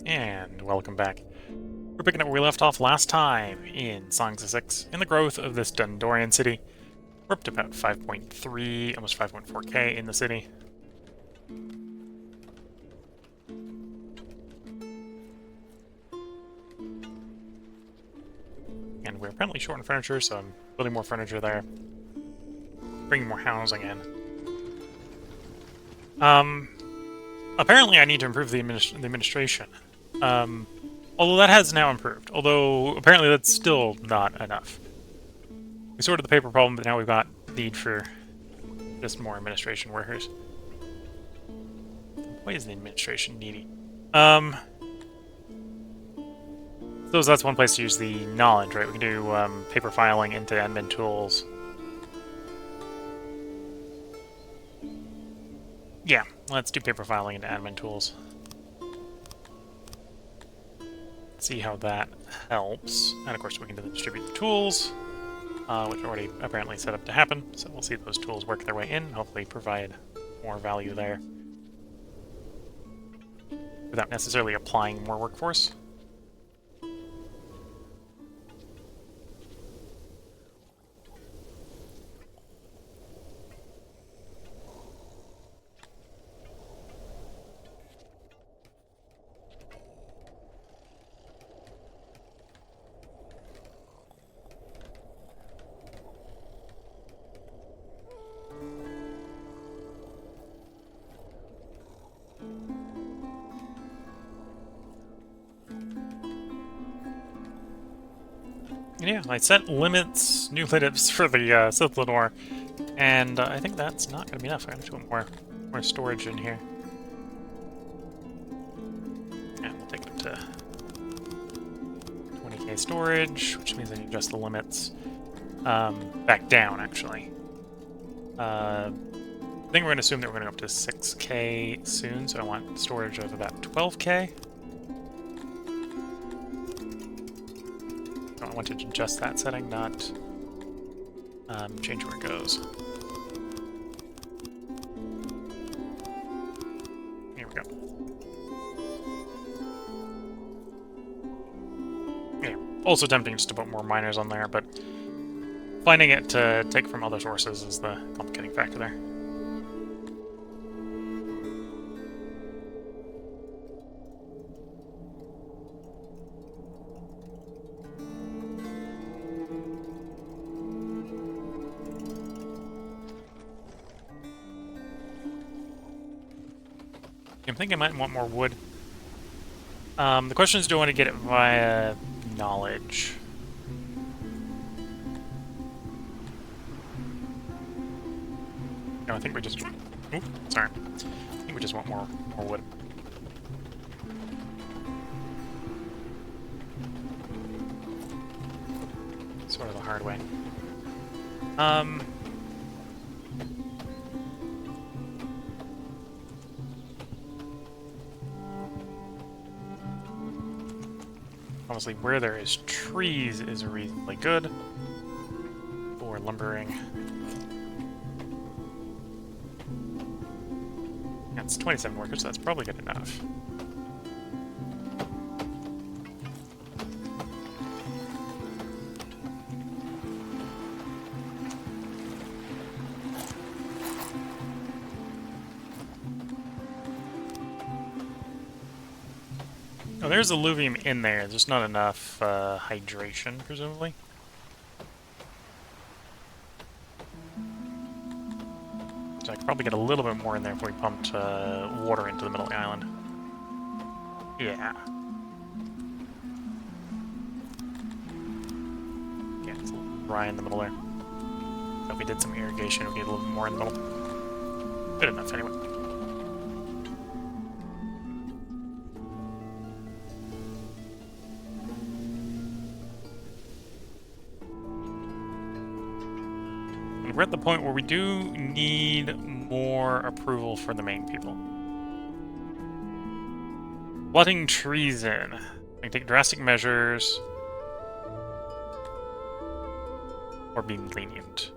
And welcome back. We're picking up where we left off last time in Songs of Six, in the growth of this Dondorian city. We're up to about 5.3, almost 5.4k in the city. And we're apparently short on furniture, so I'm building more furniture there. Bringing more housing in. Apparently I need to improve the administration. Although that has now improved. Although, apparently that's still not enough. We sorted the paper problem, but now we've got need for just more administration workers. Why is the administration needy? So that's one place to use the knowledge, right? We can do paper filing into admin tools. Yeah, let's do paper filing into admin tools. See how that helps. And of course we can distribute the tools, which are already apparently set up to happen. So we'll see those tools work their way in, hopefully provide more value there. Without necessarily applying more workforce. Yeah, I set limits, new limits for the South Lenore, and I think that's not going to be enough. I'm going to put more storage in here. And we'll take it up to 20k storage, which means I need to adjust the limits back down, actually. I think we're going to assume that we're going to go up to 6k soon, so I want storage of about 12k. I want to adjust that setting, not change where it goes. Here we go. Yeah, also tempting just to put more miners on there, but finding it to take from other sources is the complicating factor there. I'm thinking I might want more wood. The question is, do I want to get it via knowledge? No, I think we just... Oop, sorry. I think we just want more wood. Sort of the hard way. Honestly, where there is trees is reasonably good for lumbering. That's 27 workers, so that's probably good enough. Oh, there's alluvium in there. There's not enough hydration, presumably. So I could probably get a little bit more in there if we pumped water into the middle of the island. Yeah. Yeah, it's a little dry in the middle there. So if we did some irrigation, we'd get a little bit more in the middle. Good enough, anyway. We're at the point where we do need more approval for the main people. Letting trees in. We can take drastic measures. Or being lenient.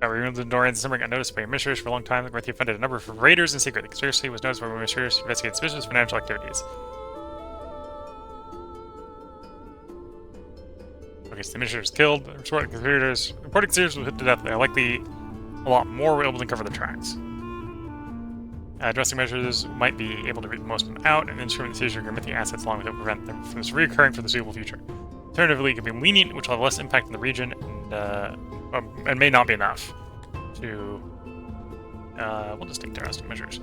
Remember the Dondorians simmering unnoticed by administrators for a long time. The North funded a number of raiders in secret. The conspiracy was noticed by administrators to investigate suspicious financial activities. Okay, so the administrators killed. Reported conspirators were hit to death. They are likely a lot more were able to cover the tracks. Addressing measures might be able to root most of them out and ensure the seizure of missing assets along with it prevent them from this reoccurring for the foreseeable future. Alternatively, it could be lenient, which will have less impact on the region and may not be enough to. We'll just take drastic measures.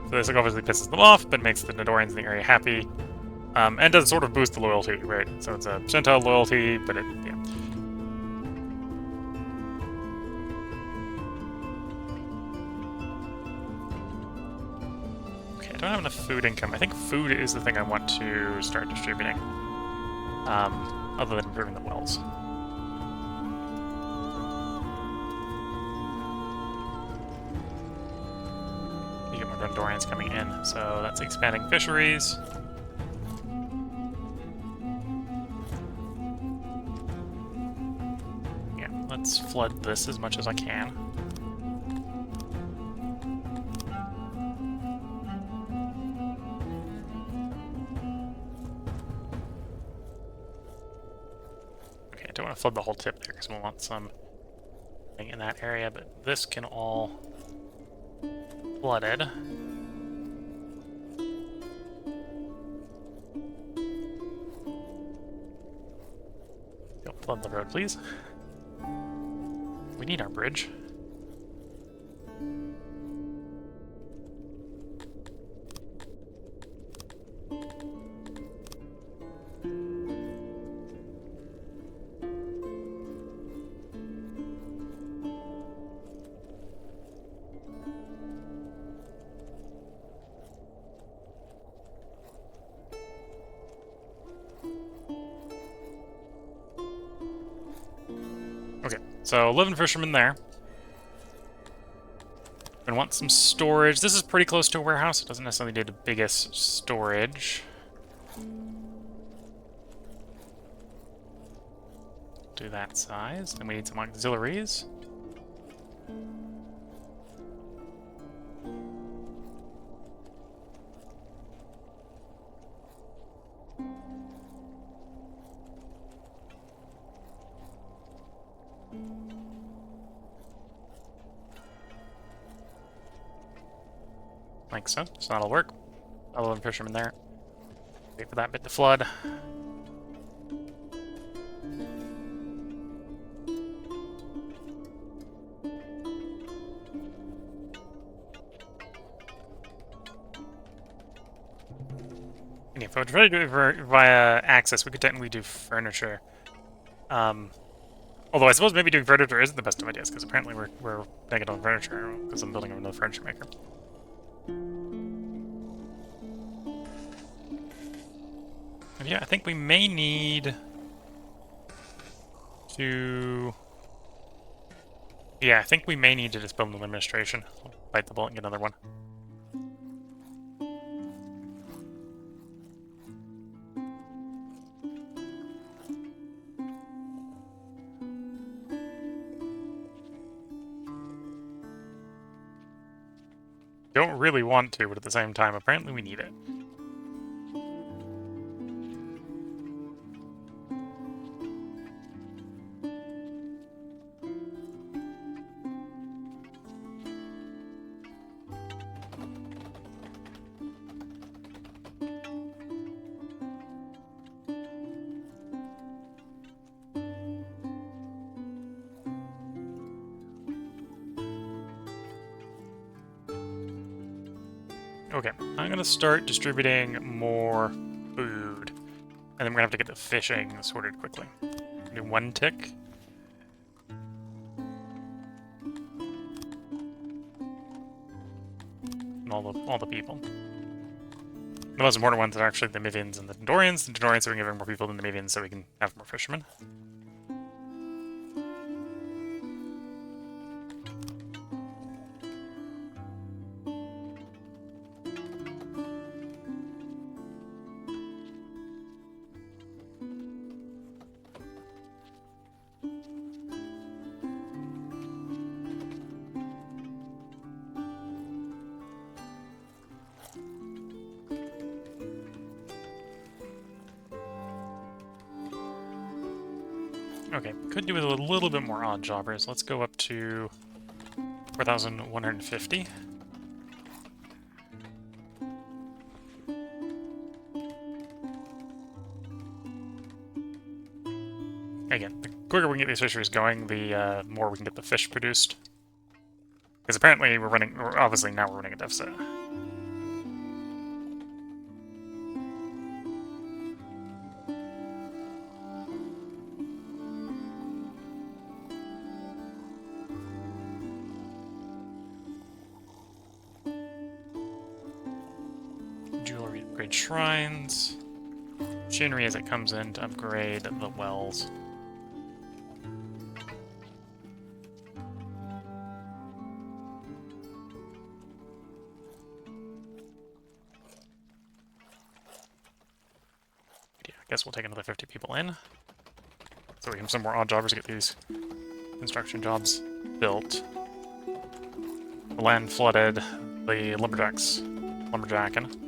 So this obviously pisses them off, but makes the Dondorians in the area happy, and does sort of boost the loyalty, right? So it's a percentile loyalty, but yeah. I don't have enough food income. I think food is the thing I want to start distributing. Other than improving the wells. You get more Dondorians coming in, so that's expanding fisheries. Yeah, let's flood this as much as I can. Don't want to flood the whole tip there because we'll want some in that area, but this can all flooded. Go flood the road, please. We need our bridge. Okay, so 11 fishermen there. I want some storage. This is pretty close to a warehouse. It doesn't necessarily need the biggest storage. Do that size. Then we need some auxiliaries. Like so. So that'll work. 11 fishermen there. Wait for that bit to flood. And if I would try to do it via access, we could technically do furniture. Although I suppose maybe doing furniture isn't the best of ideas, because apparently we're negative on furniture, because I'm building another furniture maker. And yeah, I think we may need to... Yeah, I think we may need to just build an administration. I'll bite the bullet and get another one. Don't really want to, but at the same time, apparently we need it. Okay, I'm gonna start distributing more food, and then we're gonna have to get the fishing sorted quickly. Do one tick. And all the people. The most important ones are actually the Mivians and the Dondorians. The Dondorians are giving more people than the Mivians, so we can have more fishermen. Okay, could do with a little bit more odd jobbers. Let's go up to 4,150. Again, the quicker we can get these fisheries going, the more we can get the fish produced. Because apparently obviously now we're running a deficit. Jewelry upgrade shrines. Machinery as it comes in to upgrade the wells. Yeah, I guess we'll take another 50 people in. So we have some more odd jobbers to get these construction jobs built. The land flooded, the lumberjacks lumberjacking.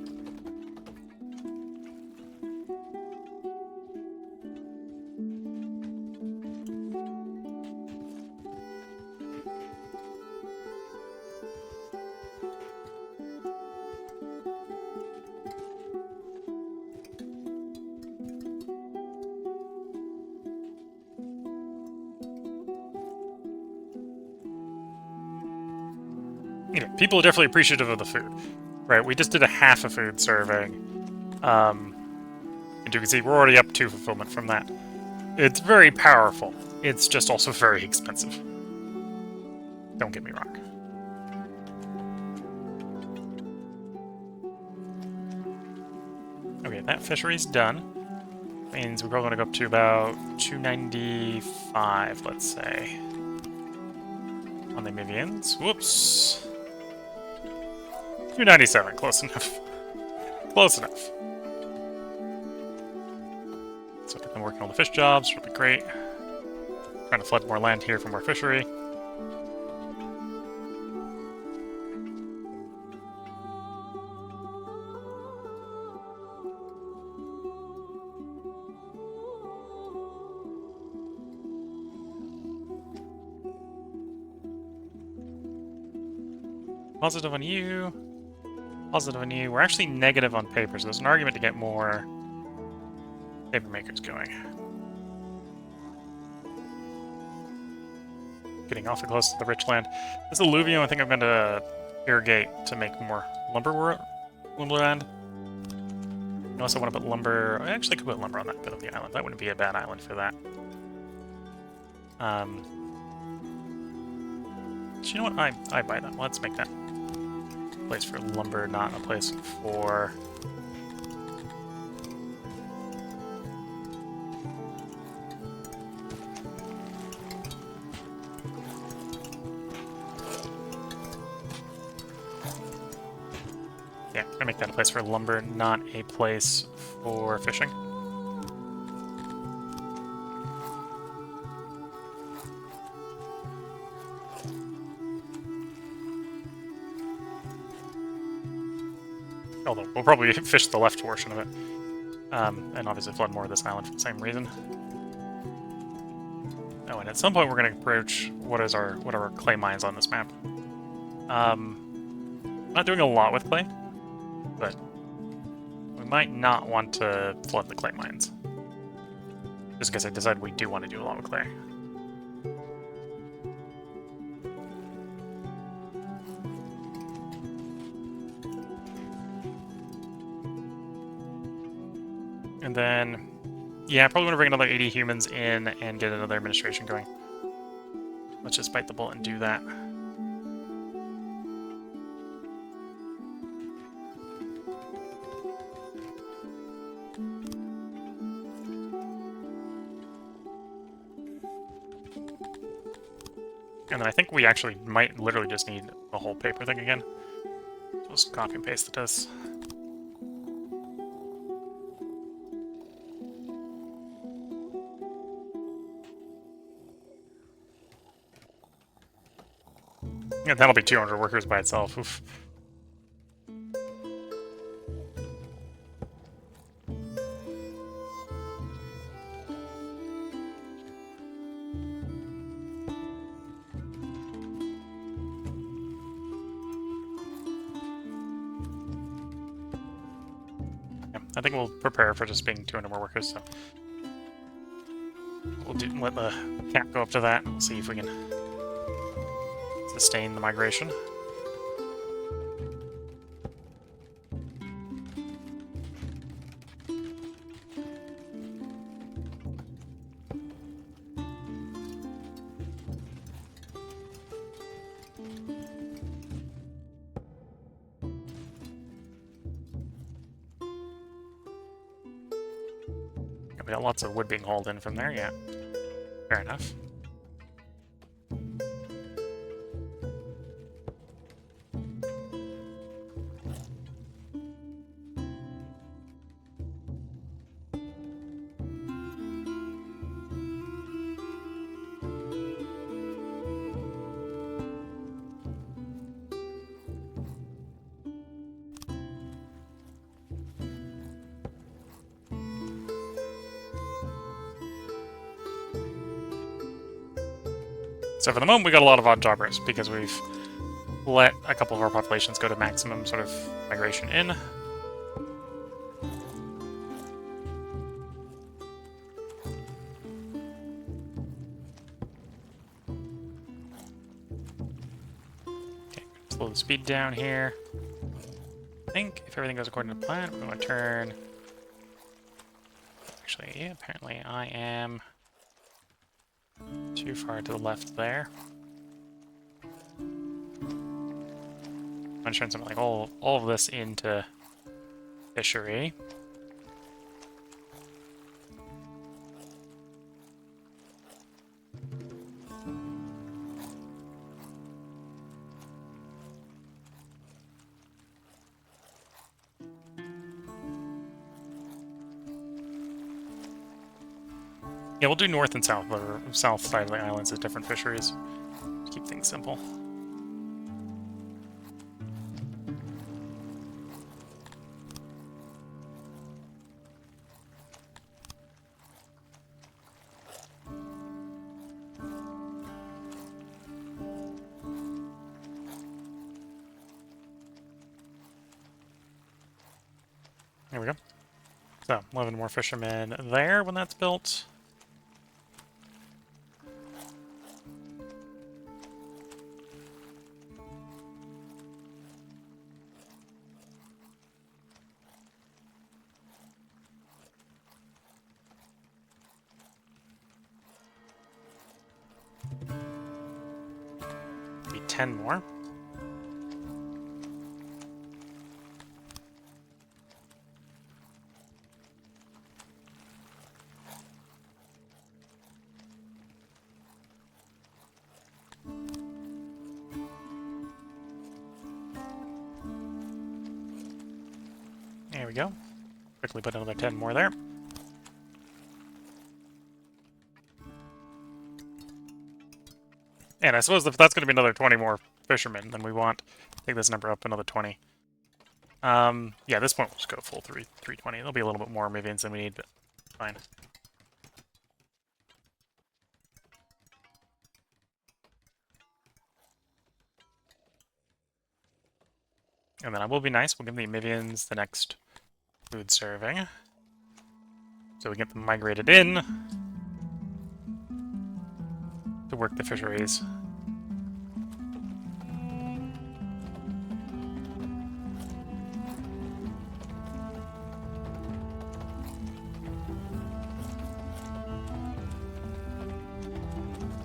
You know, people are definitely appreciative of the food. Right, we just did a half a food serving. And you can see we're already up 2 fulfillment from that. It's very powerful. It's just also very expensive. Don't get me wrong. Okay, that fishery's done. Means we're probably going to go up to about 295, let's say. On the amphibians. Whoops. 297, close enough. Close enough. So I've been working on the fish jobs, which will be great. Trying to flood more land here for more fishery. Positive on you. Positive on you. We're actually negative on paper, so there's an argument to get more paper makers going. Getting awfully close to the rich land. This alluvium, I think I'm going to irrigate to make more lumberland. Unless I want to put lumber... I actually could put lumber on that bit of the island. That wouldn't be a bad island for that. So you know what? I buy that. Let's make that a place for lumber, not a place for... Yeah, I'm gonna make that a place for lumber, not a place for fishing. Although, we'll probably fish the left portion of it. And obviously flood more of this island for the same reason. Oh, and at some point we're going to approach what are our clay mines on this map. Not doing a lot with clay, but we might not want to flood the clay mines. Just because I decided we do want to do a lot with clay. And then, yeah, I probably want to bring another 80 humans in and get another administration going. Let's just bite the bullet and do that. And then I think we actually might literally just need the whole paper thing again. Just copy and paste this. Yeah, that'll be 200 workers by itself. Oof. I think we'll prepare for just being 200 more workers, so we'll let the cap go up to that, and we'll see if we can sustain the migration. We got lots of wood being hauled in from there, yeah. Fair enough. So for the moment, we got a lot of oddjobbers because we've let a couple of our populations go to maximum sort of migration in. Okay, slow the speed down here. I think if everything goes according to plan, we're going to turn... Actually, yeah, apparently I am too far to the left there. I'm going to turn something like all of this into fishery. Yeah, we'll do north and south, or south side of the islands as different fisheries. Keep things simple. There we go. So, 11 more fishermen there when that's built. Be 10 more. There we go. Quickly put another 10 more there. And I suppose if that's going to be another 20 more fishermen, then we want to take this number up another 20. Yeah, at this point we'll just go full 320. There'll be a little bit more Mivians than we need, but fine. And then I will be nice, we'll give the Mivians the next food serving. So we get them migrated in to work the fisheries.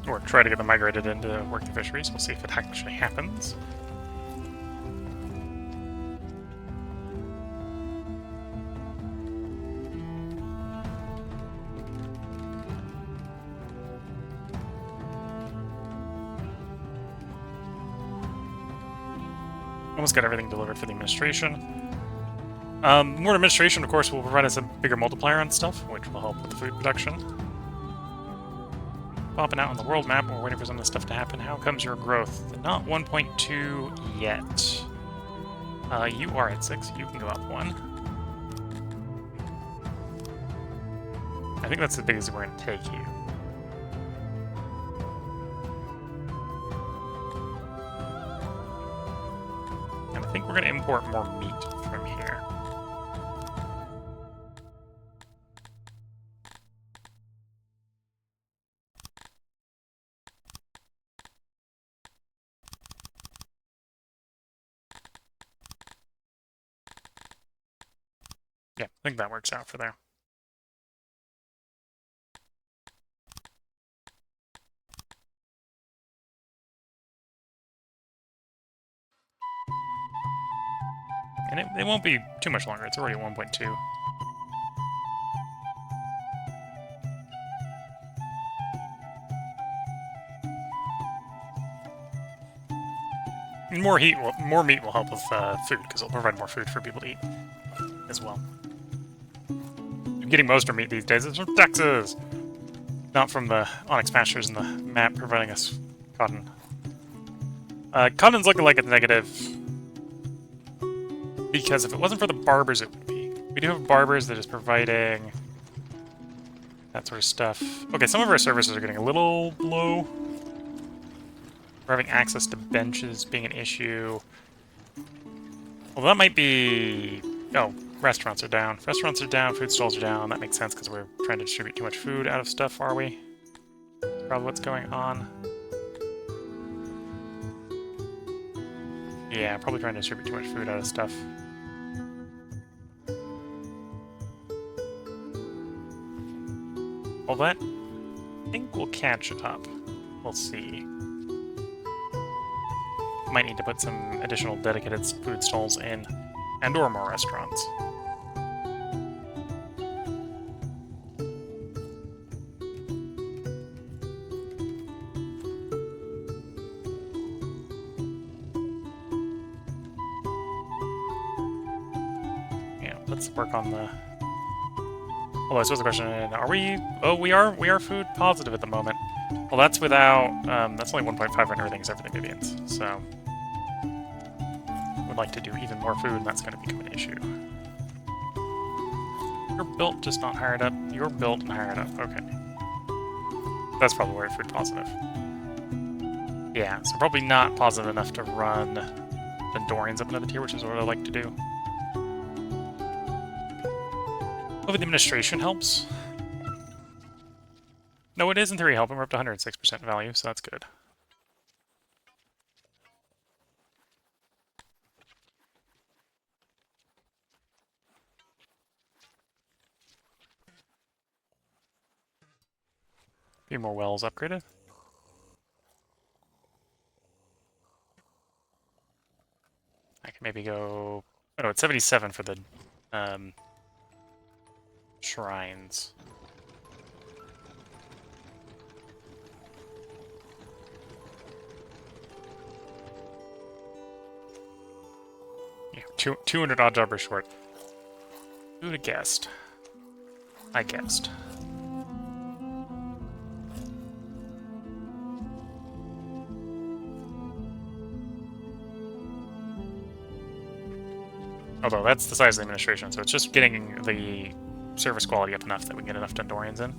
Or try to get them migrated in to work the fisheries. We'll see if it actually happens. Almost got everything delivered for the administration. More administration, of course, will provide us a bigger multiplier on stuff, which will help with the food production. Popping out on the world map, we're waiting for some of this stuff to happen. How comes your growth? Not 1.2 yet. You are at 6, you can go up 1. I think that's the biggest we're going to take you. And I think we're going to import more meat from here. Yeah, I think that works out for there. And it won't be too much longer. It's already at 1.2. More meat will help with food, because it'll provide more food for people to eat as well. I'm getting most of our meat these days is from Texas, not from the onyx pastures in the map providing us cotton. Cotton's looking like it's negative, because if it wasn't for the barbers, it would be. We do have barbers that is providing that sort of stuff. Okay, some of our services are getting a little low. We're having access to benches being an issue. Well, that might be... Oh, restaurants are down. Restaurants are down, food stalls are down. That makes sense because we're trying to distribute too much food out of stuff, are we? That's probably what's going on. Yeah, probably trying to distribute too much food out of stuff. Well, that... I think we'll catch up. We'll see. Might need to put some additional dedicated food stalls in, and/or more restaurants. Yeah, let's work on the... Although I suppose the question, are we... Oh, we are food positive at the moment. Well, that's without... that's only 1.5 on everything except for the amphibians, so... Would like to do even more food, and that's going to become an issue. You're built, just not hired up. You're built and hired up. Okay. That's probably where food positive. Yeah, so probably not positive enough to run Dondorians up another tier, which is what I like to do. Hopefully the administration helps. No, it is in theory helping. We're up to 106% value, so that's good. A few more wells upgraded. I can maybe go... Oh, it's 77 for the shrines. Yeah, 200 oddjobbers short. Who would have guessed? I guessed. Although that's the size of the administration, so it's just getting the service quality up enough that we can get enough Dondorians in.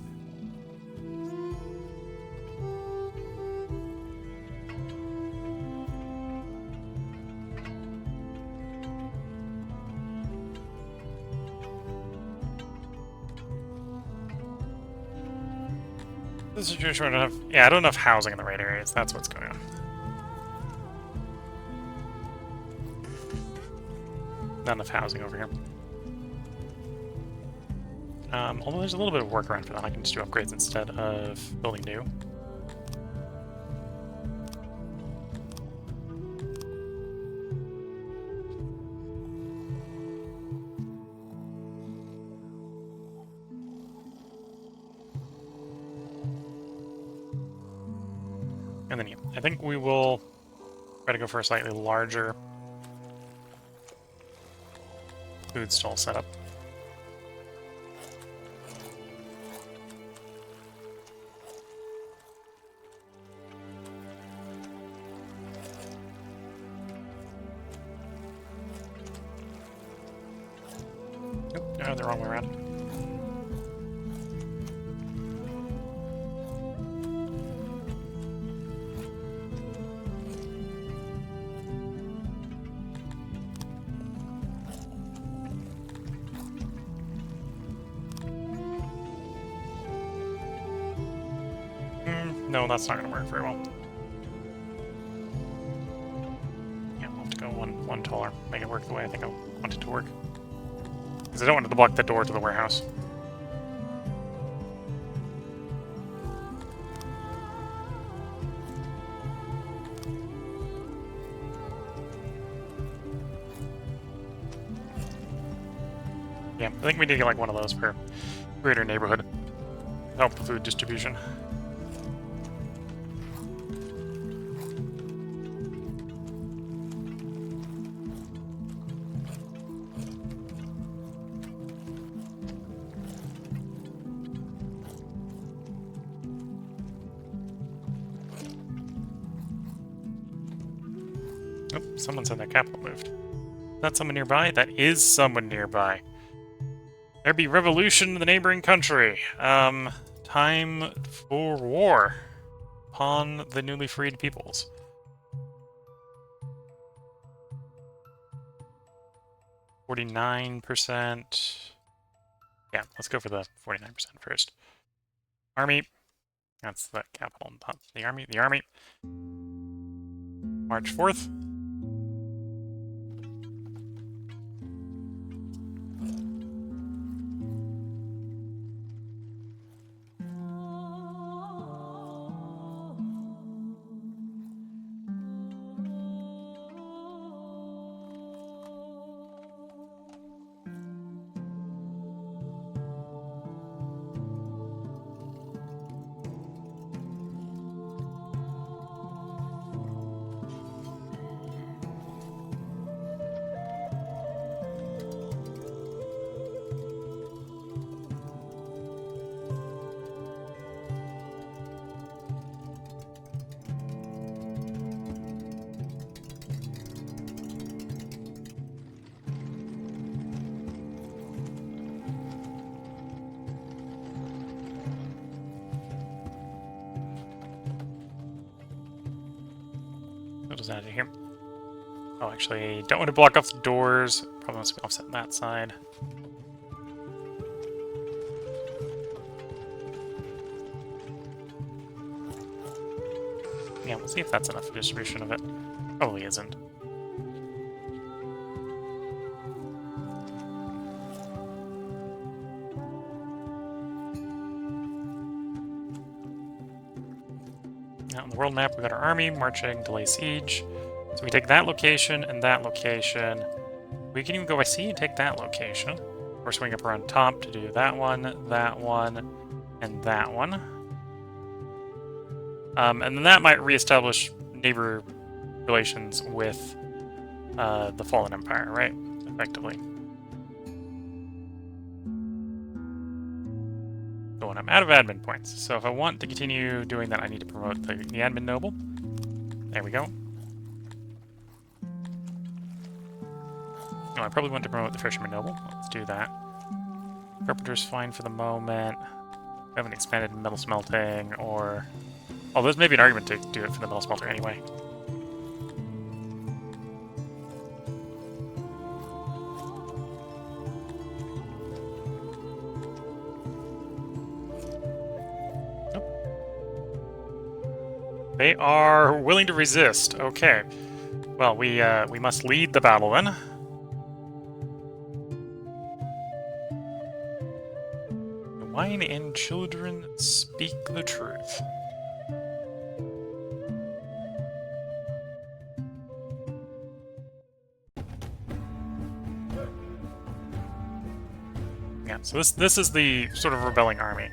This situation, I don't have housing in the right areas. That's what's going on. Not enough housing over here. Although there's a little bit of workaround for that. I can just do upgrades instead of building new. And then, yeah, I think we will try to go for a slightly larger food stall setup. Nope, no, the wrong way around. No, that's not going to work very well. Yeah, we'll have to go one taller, make it work the way I think I want it to work. Because I don't want it to block the door to the warehouse. Yeah, I think we need to get like one of those per greater neighborhood. Help the food distribution. Oh, someone said that capital moved. Is that someone nearby? That is someone nearby. There be revolution in the neighboring country. Time for war upon the newly freed peoples. 49%. Yeah, let's go for the 49% first. Army. That's the capital. The army. The army. March 4th. What does that do here? Oh, actually, don't want to block off the doors. Probably wants to be offset that side. Yeah, we'll see if that's enough for distribution of it. Probably isn't. Now on the world map, we've got our army marching to lay siege. So we take that location and that location. We can even go by sea and take that location. Or swing up around top to do that one, and that one. And then that might reestablish neighbor relations with the Fallen Empire, right? Effectively. So when I'm out of admin points. So if I want to continue doing that, I need to promote the admin noble. There we go. Oh, I probably want to promote the fisherman noble. Let's do that. Carpenter's fine for the moment. I haven't expanded metal smelting or... Oh, there's maybe an argument to do it for the metal smelter anyway. Nope. They are willing to resist. Okay. Well, we must lead the battle then. The wine and children speak the truth. Yeah, so this is the sort of rebelling army.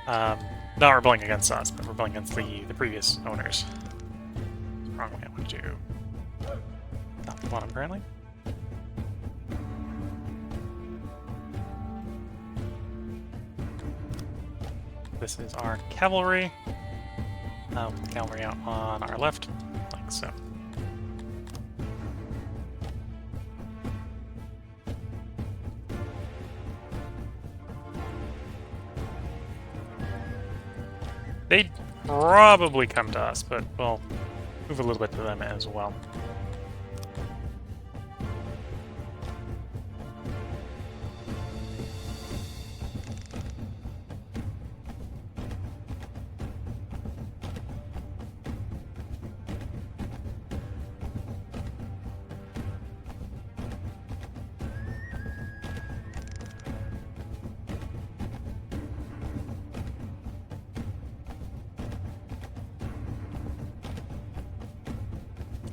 Not rebelling against us, but rebelling against the previous owners. Wrong way I want to do. Not the bottom, apparently. This is our cavalry. Cavalry out on our left, like so. They'd probably come to us, but we'll move a little bit to them as well.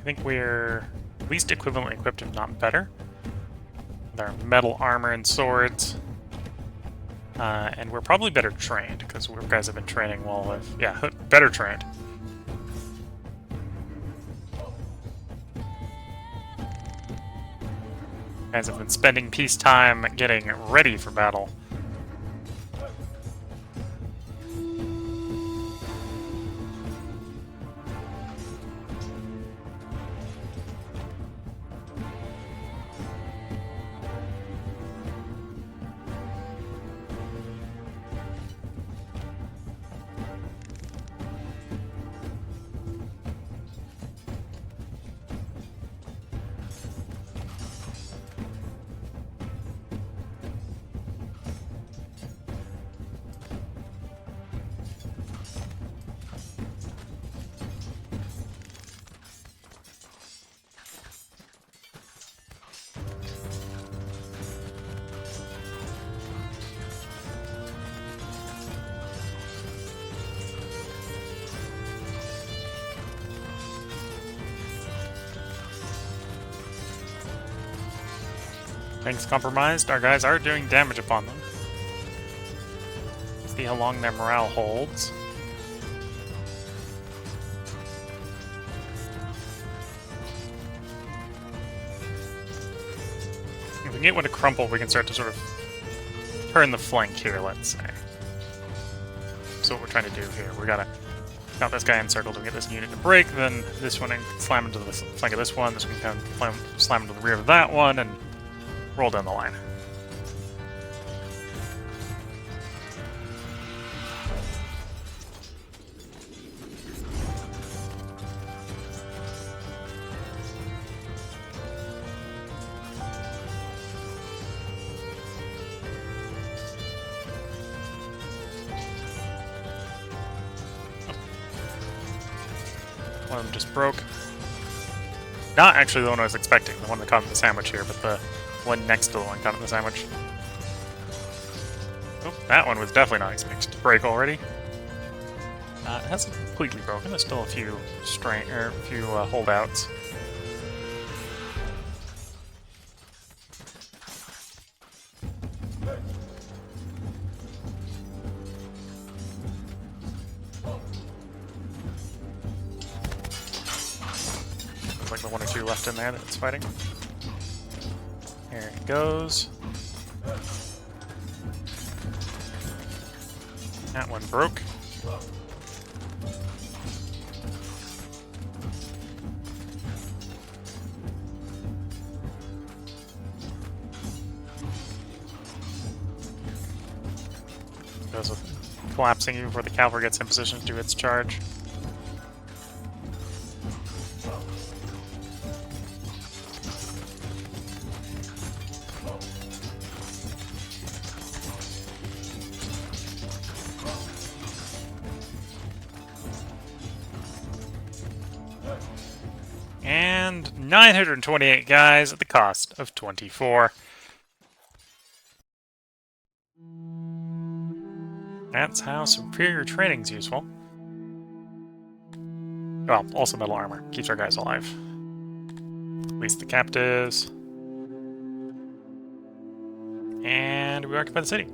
I think we're at least equivalently equipped, if not better, with our metal armor and swords. And we're probably better trained, because we guys have been training while I've... Yeah, better trained. Guys have been spending peacetime getting ready for battle. Things compromised. Our guys are doing damage upon them. See how long their morale holds. If we can get one to crumple, we can start to sort of turn the flank here, let's say. So what we're trying to do here, we gotta got this guy encircled and get this unit to break, then this one and slam into the flank of this one can slam into the rear of that one, and roll down the line. One of them just broke. Not actually the one I was expecting, the one that caught in the sandwich here, but the one next to the one caught in the sandwich. Oh, that one was definitely not expected to break already. It hasn't completely broken. There's still a few holdouts. There's like the one or two left in there that it's fighting. Here it goes. That one broke. Goes with collapsing even before the cavalry gets in position to do its charge. And 928 guys at the cost of 24. That's how superior training's useful. Well, also metal armor. Keeps our guys alive. Release the captives. And we occupy the city.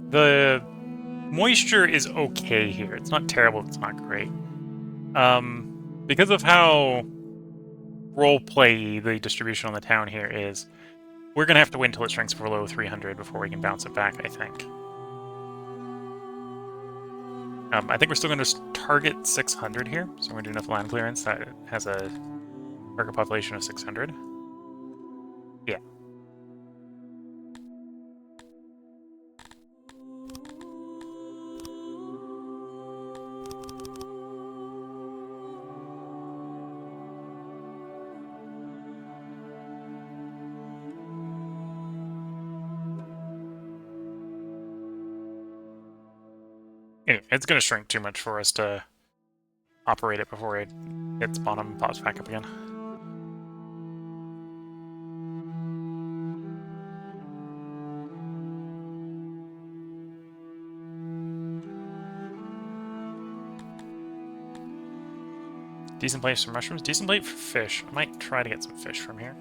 The moisture is okay here. It's not terrible, it's not great. Because of how roleplay the distribution on the town here is, we're going to have to wait until it shrinks below 300 before we can bounce it back, I think. I think we're still going to target 600 here, so we're going to do enough land clearance that has a target population of 600. Yeah. Anyway, it's going to shrink too much for us to operate it before it hits bottom and pops back up again. Decent place for mushrooms. Decent plate for fish. I might try to get some fish from here.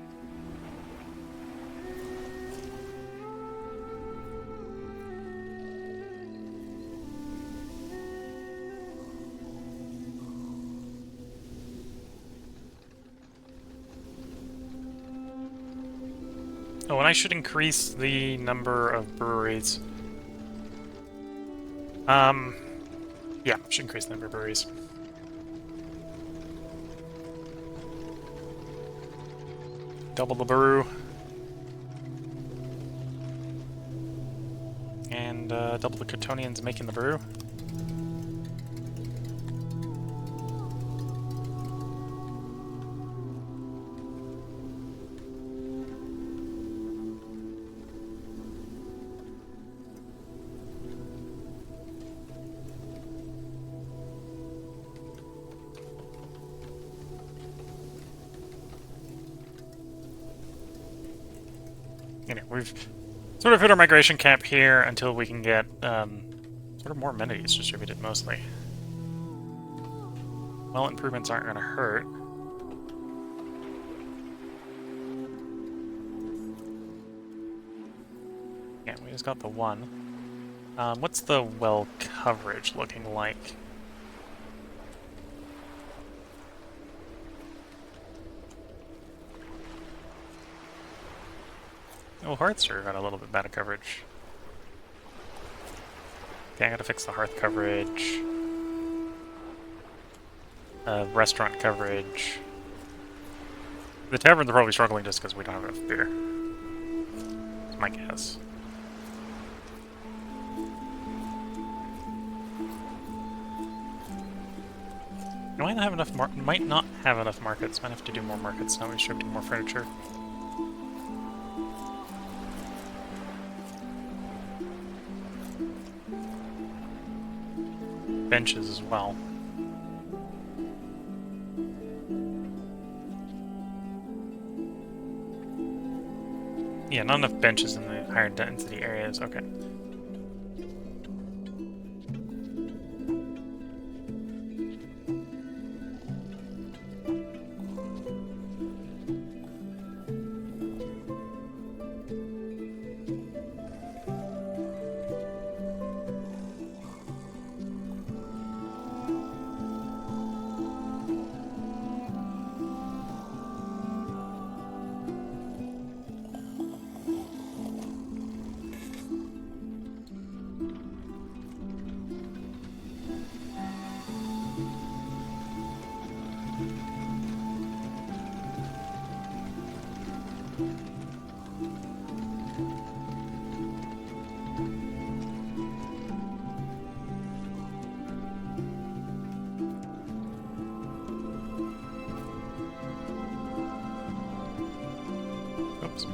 Oh, and I should increase the number of breweries. Yeah, I should increase the number of breweries. Double the brew. And double the Cottonians making the brew. You know, we've sort of hit our migration cap here until we can get sort of more amenities distributed, mostly. Well, improvements aren't going to hurt. Yeah, we just got the one. What's the well coverage looking like? Oh, Hearthster got a little bit better coverage. Okay, I gotta fix the hearth coverage. Restaurant coverage. The taverns are probably struggling just because we don't have enough beer. That's my guess. Might not have enough markets. Might have to do more markets now. We should do more furniture. Benches as well. Yeah, not enough benches in the higher density areas. Okay. Oops.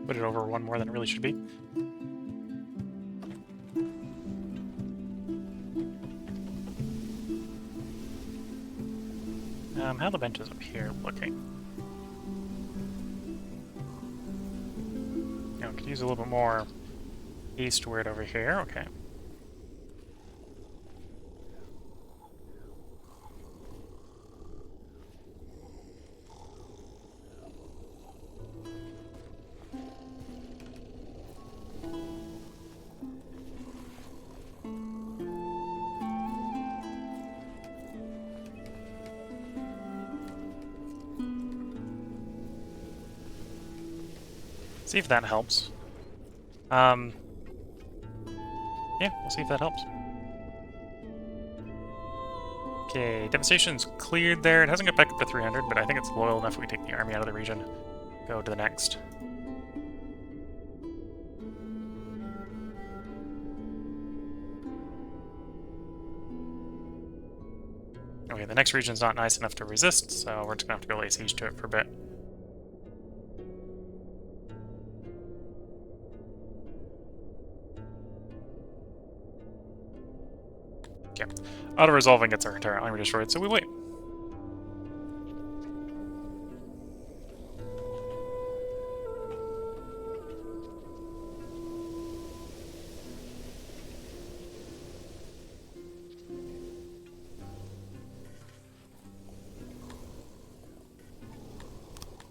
Put it over one more than it really should be. How are the benches up here looking? You know, could use a little bit more eastward over here. Okay. See if that helps. Yeah, we'll see if that helps. Okay, devastation's cleared there. It hasn't got back up to 300, but I think it's loyal enough we take the army out of the region. Go to the next. Okay, the next region's not nice enough to resist, so we're just gonna have to go lay siege to it for a bit. Okay. Auto-resolving gets our entire army destroyed, so we wait.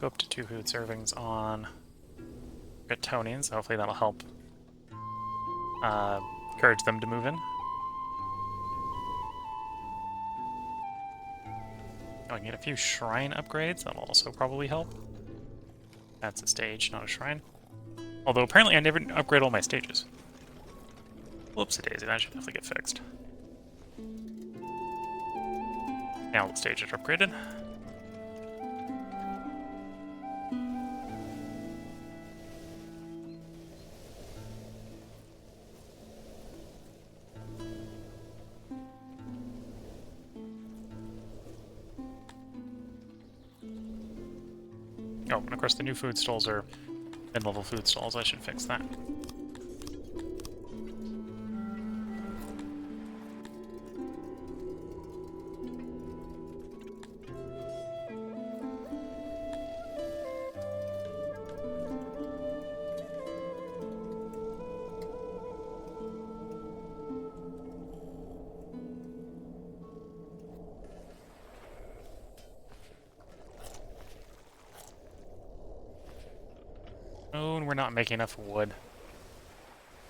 Go up to 2 food servings on Bretonians. Hopefully that'll help encourage them to move in. Oh, I can get a few shrine upgrades. That'll also probably help. That's a stage, not a shrine. Although apparently I never upgrade all my stages. Whoopsie-daisy, that should definitely get fixed. Now the stages are upgraded. Oh, and of course the new food stalls are mid-level food stalls. I should fix that. Oh, and we're not making enough wood.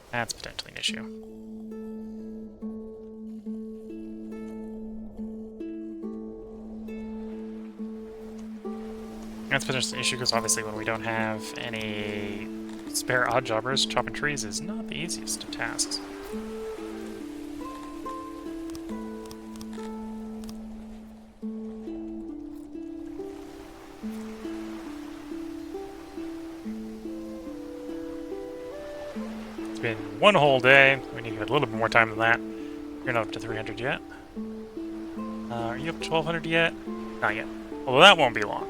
That's potentially an issue. That's potentially an issue because obviously when we don't have any spare oddjobbers, chopping trees is not the easiest of tasks. Been one whole day. We need to give it a little bit more time than that. You're not up to 300 yet. Are you up to 1200 yet? Not yet. Although that won't be long.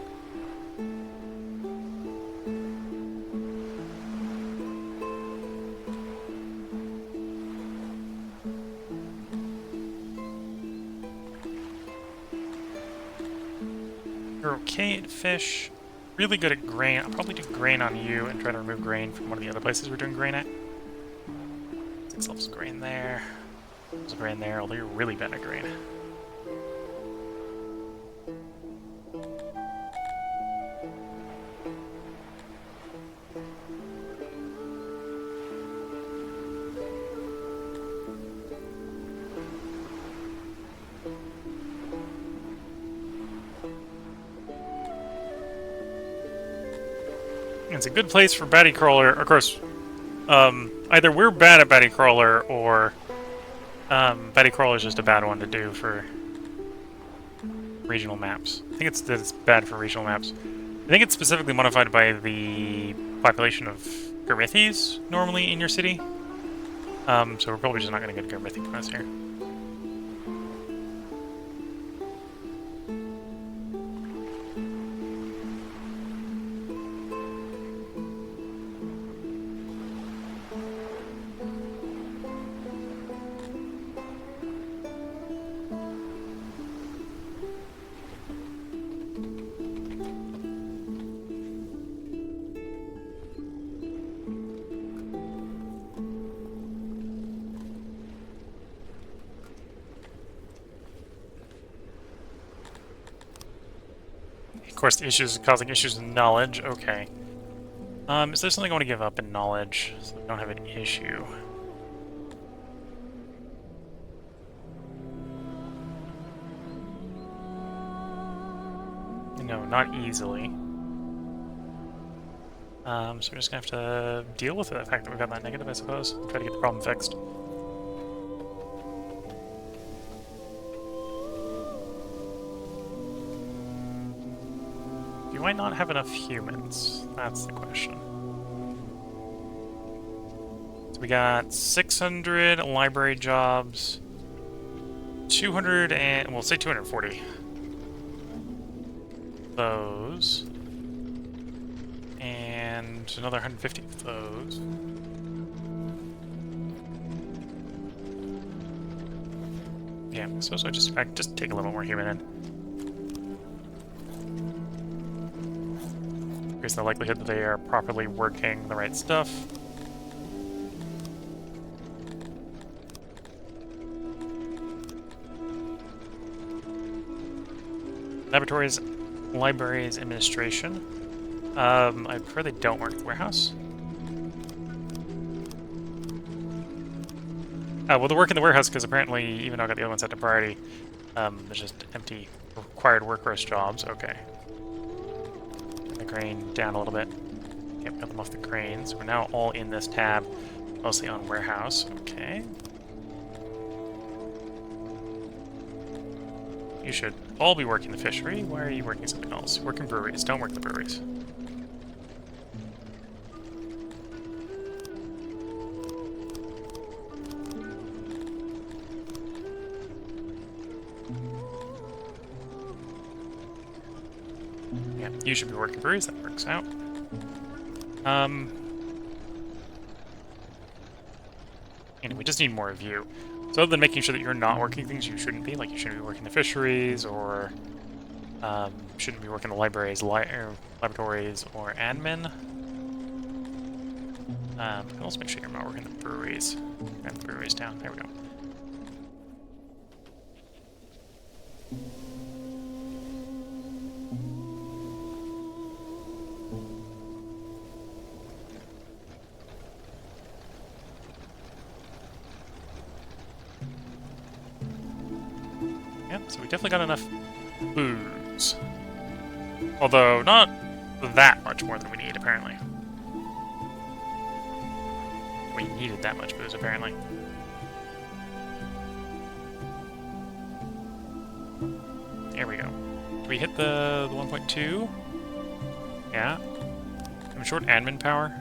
You're okay at fish. Really good at grain. I'll probably do grain on you and try to remove grain from one of the other places we're doing grain at. 6 levels of grain there. There's grain there, although you're really bad at grain. It's a good place for Batty Crawler. Of course, either we're bad at Batty Crawler or Batty Crawler is just a bad one to do for regional maps. I think it's bad for regional maps. I think it's specifically modified by the population of Garithis normally in your city. So we're probably just not going to get Garithi from us here. Of course, the issues causing issues in knowledge. Okay. Is there something I want to give up in knowledge so we don't have an issue? No, not easily. So we're just gonna have to deal with the fact that we've got that negative, I suppose. Try to get the problem fixed. Do I not have enough humans? That's the question. So we got 600 library jobs, 200 and, we'll say 240. Those. And another 150 of those. Yeah, so I just take a little more human in. Increase the likelihood that they are properly working the right stuff. Laboratories, libraries, administration. I prefer they don't work at the warehouse. Well, they work in the warehouse because apparently, even though I got the other ones set to priority, there's just empty required workforce jobs. Okay. Turn the grain down a little bit. Yep, got them off the grain. So we're now all in this tab, mostly on warehouse. Okay. You should all be working the fishery. Why are you working something else? Working breweries. Don't work the breweries. Yeah, you should be working breweries. That works out. And we just need more of you. So other than making sure that you're not working things you shouldn't be, like you shouldn't be working the fisheries, or shouldn't be working the libraries, laboratories, or admin. Let's make sure you're not working the breweries. And the breweries down. There we go. Yep, so we definitely got enough booze. Although, not that much more than we need, apparently. We needed that much booze, apparently. There we go. Do we hit the 1.2? Yeah. I'm short admin power.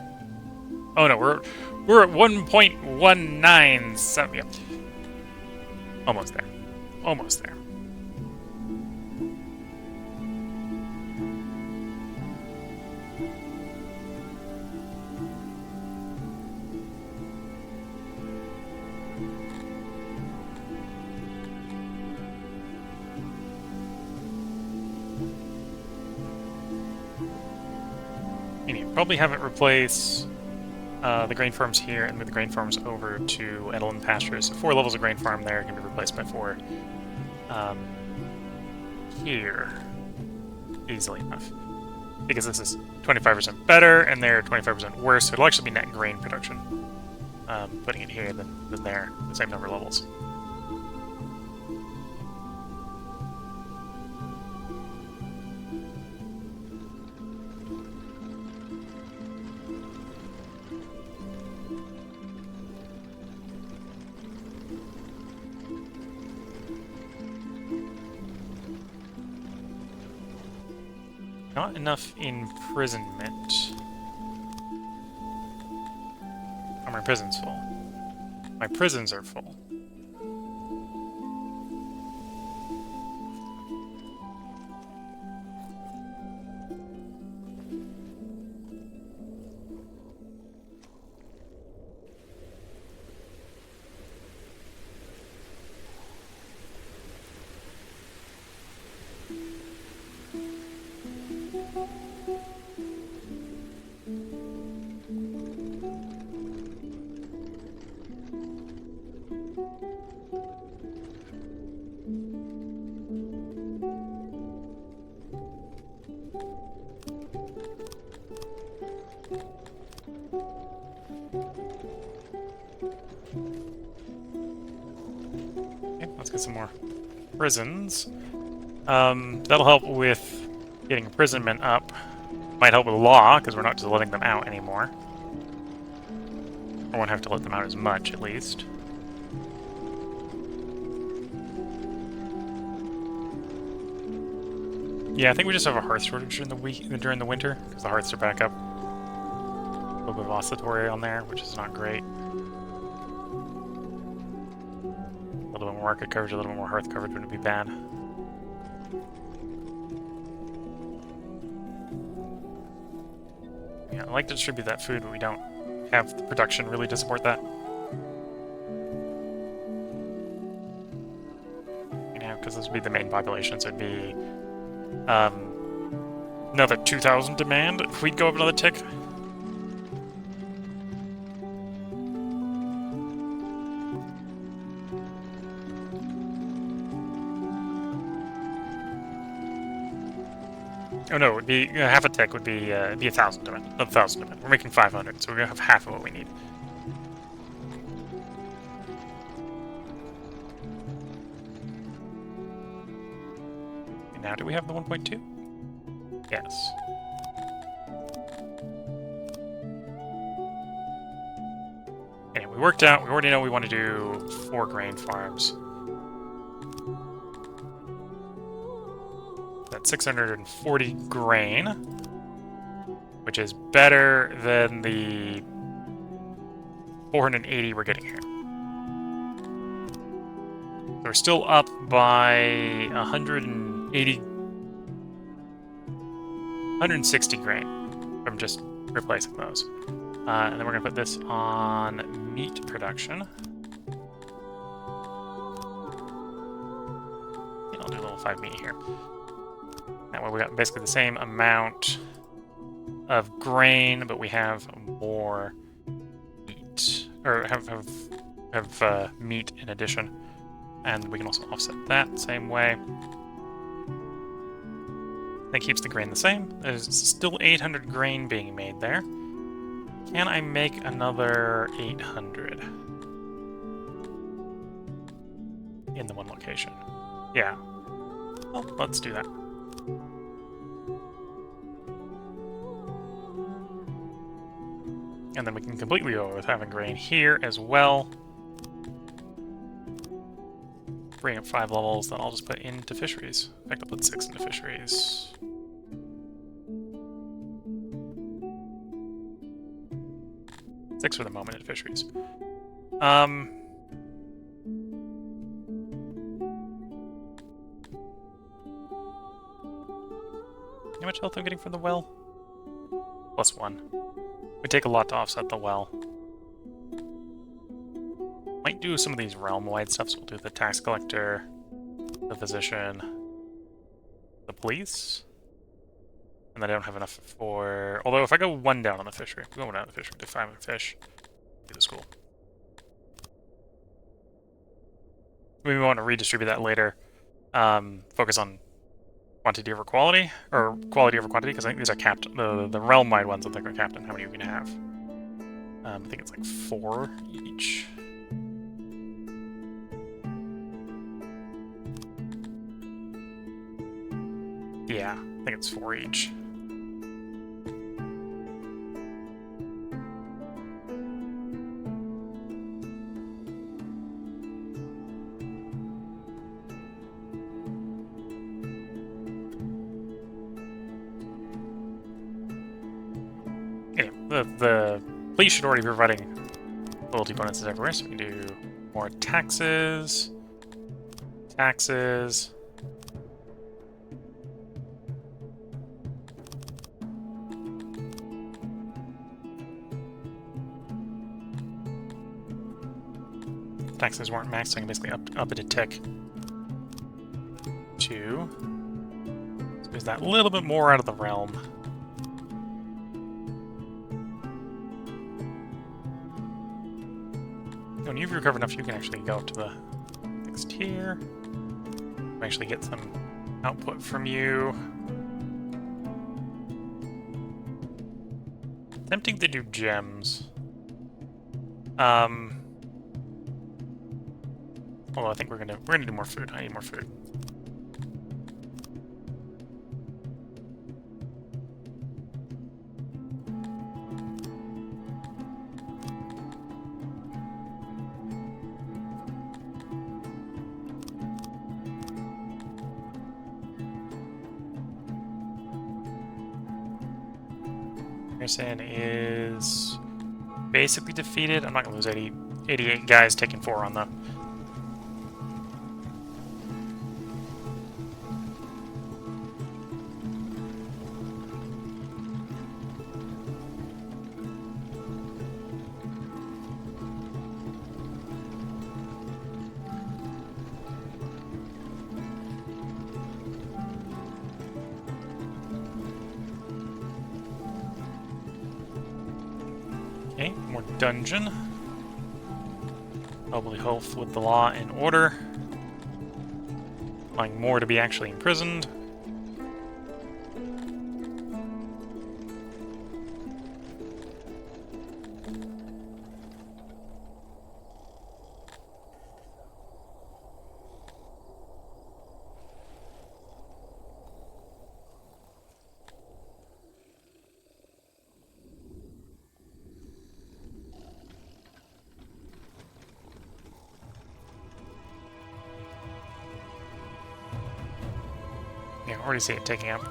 Oh no, we're at 1.197. Yep. Almost there. Almost there. Probably have it replace the grain farms here and move the grain farms over to Edelin pastures. So 4 levels of grain farm there can be replaced by 4 here. Easily enough. Because this is 25% better and they're 25% worse, so it'll actually be net grain production. Putting it here than there, the same number of levels. Not enough imprisonment. Oh, my prison's full. My prisons are full. Let's get some more prisons. That'll help with getting imprisonment up. Might help with law, because we're not just letting them out anymore. I won't have to let them out as much, at least. Yeah, I think we just have a hearth shortage during the winter, because the hearths are back up. A little bit of oscillatory on there, which is not great. A little bit more market coverage, a little bit more hearth coverage wouldn't be bad. Yeah, I like to distribute that food, but we don't have the production really to support that. You know, because this would be the main population, so it'd be another 2,000 demand if we'd go up another tick. Oh no, it would be half a tick would be 1,000 demand. 1,000 demand. We're making 500, so we're gonna have half of what we need. And now, do we have the 1.2? Yes. Okay, we worked out. We already know we want to do 4 grain farms. That's 640 grain, which is better than the 480 we're getting here. So we're still up by 160 grain from just replacing those. And then we're going to put this on meat production. Yeah, I'll do a little 5 meat here. That way we got basically the same amount of grain, but we have more meat, or have meat in addition. And we can also offset that same way. That keeps the grain the same. There's still 800 grain being made there. Can I make another 800 in the one location? Yeah. Well, let's do that. And then we can completely go with having grain here as well. Bring up 5 levels, then I'll just put into fisheries. In fact, I'll put 6 into fisheries. Six for the moment in fisheries. How much health am I getting from the well? +1. We take a lot to offset the well. Might do some of these realm-wide stuff, so we'll do the tax collector, the physician, the police. And then I don't have enough for... Although if I go 1 down on the fishery, go 1 down on the fishery, do 5 on fish, do the school. We want to redistribute that later. Focus on quantity over quality, or quality over quantity, because I think these are capped. The realm-wide ones, I think, are capped on how many you can have. I think it's like 4 each. Yeah, I think it's 4 each. Okay, the police should already be providing loyalty bonuses everywhere, so we can do more taxes. Taxes. Taxes weren't maxed, so I can basically up it a tick. 2. Squeeze that a little bit more out of the realm. When you've recovered enough, you can actually go up to the next tier. Actually get some output from you. Tempting to do gems. Although I think we're gonna do more food. I need more food. Harrison is basically defeated. I'm not gonna lose 88 guys taking 4 on the. Okay, more dungeon. Probably health with the law in order. Allowing more to be actually imprisoned. already see it taking up.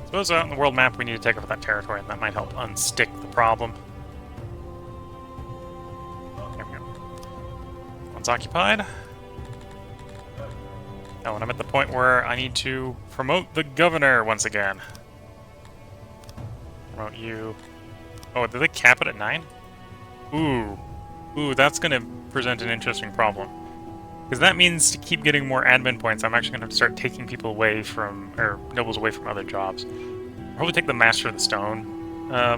Suppose out on the world map we need to take over that territory, and that might help unstick the problem. There we go. One's occupied. Now, when I'm at the point where I need to promote the governor once again. Promote you. Oh, did they cap it at 9? Ooh. Ooh, that's going to present an interesting problem. Because that means to keep getting more admin points, I'm actually going to have to start taking people away from, or nobles away from other jobs. Probably take the Master of the Stone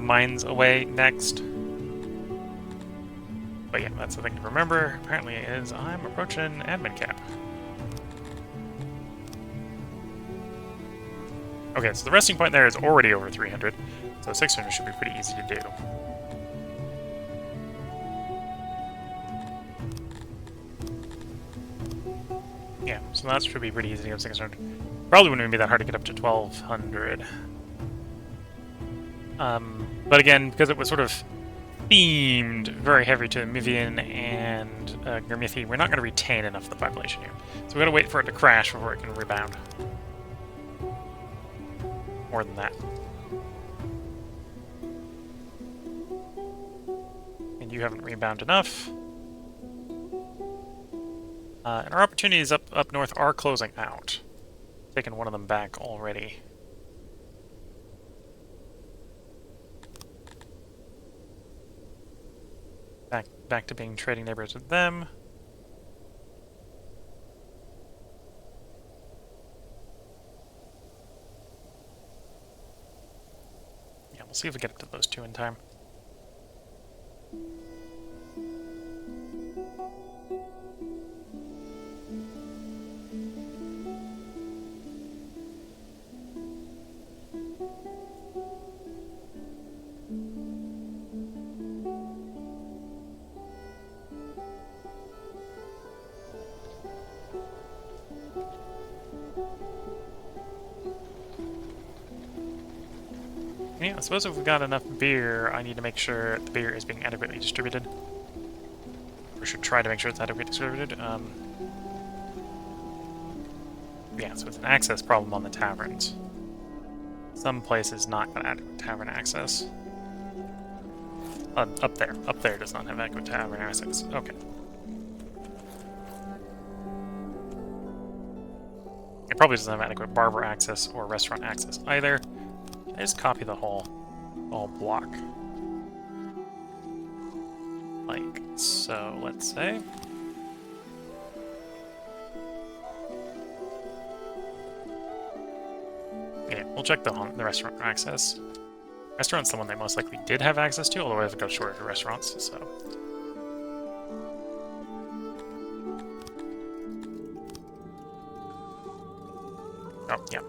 mines away next. But yeah, that's the thing to remember, apparently, is I'm approaching admin cap. Okay, so the resting point there is already over 300, so 600 should be pretty easy to do. Yeah, so that should be pretty easy to get 600. Probably wouldn't even be that hard to get up to 1200. But again, because it was sort of themed very heavy to Mivian and Gurmithi, we're not going to retain enough of the population here. So we're going to wait for it to crash before it can rebound. More than that. And you haven't rebounded enough. And our opportunities up north are closing out. Taken one of them back already. Back to being trading neighbors with them. Yeah, we'll see if we get up to those two in time. Yeah, I suppose if we've got enough beer, I need to make sure the beer is being adequately distributed. Or should try to make sure it's adequately distributed. Yeah, so it's an access problem on the taverns. Some places not got adequate tavern access. Up there does not have adequate tavern access. Okay. It probably doesn't have adequate barber access or restaurant access either. I just copy the whole block. Like so, let's say. Yeah, we'll check the restaurant access. Restaurant's the one they most likely did have access to, although I have to go shorter to restaurants, so. Oh, yeah,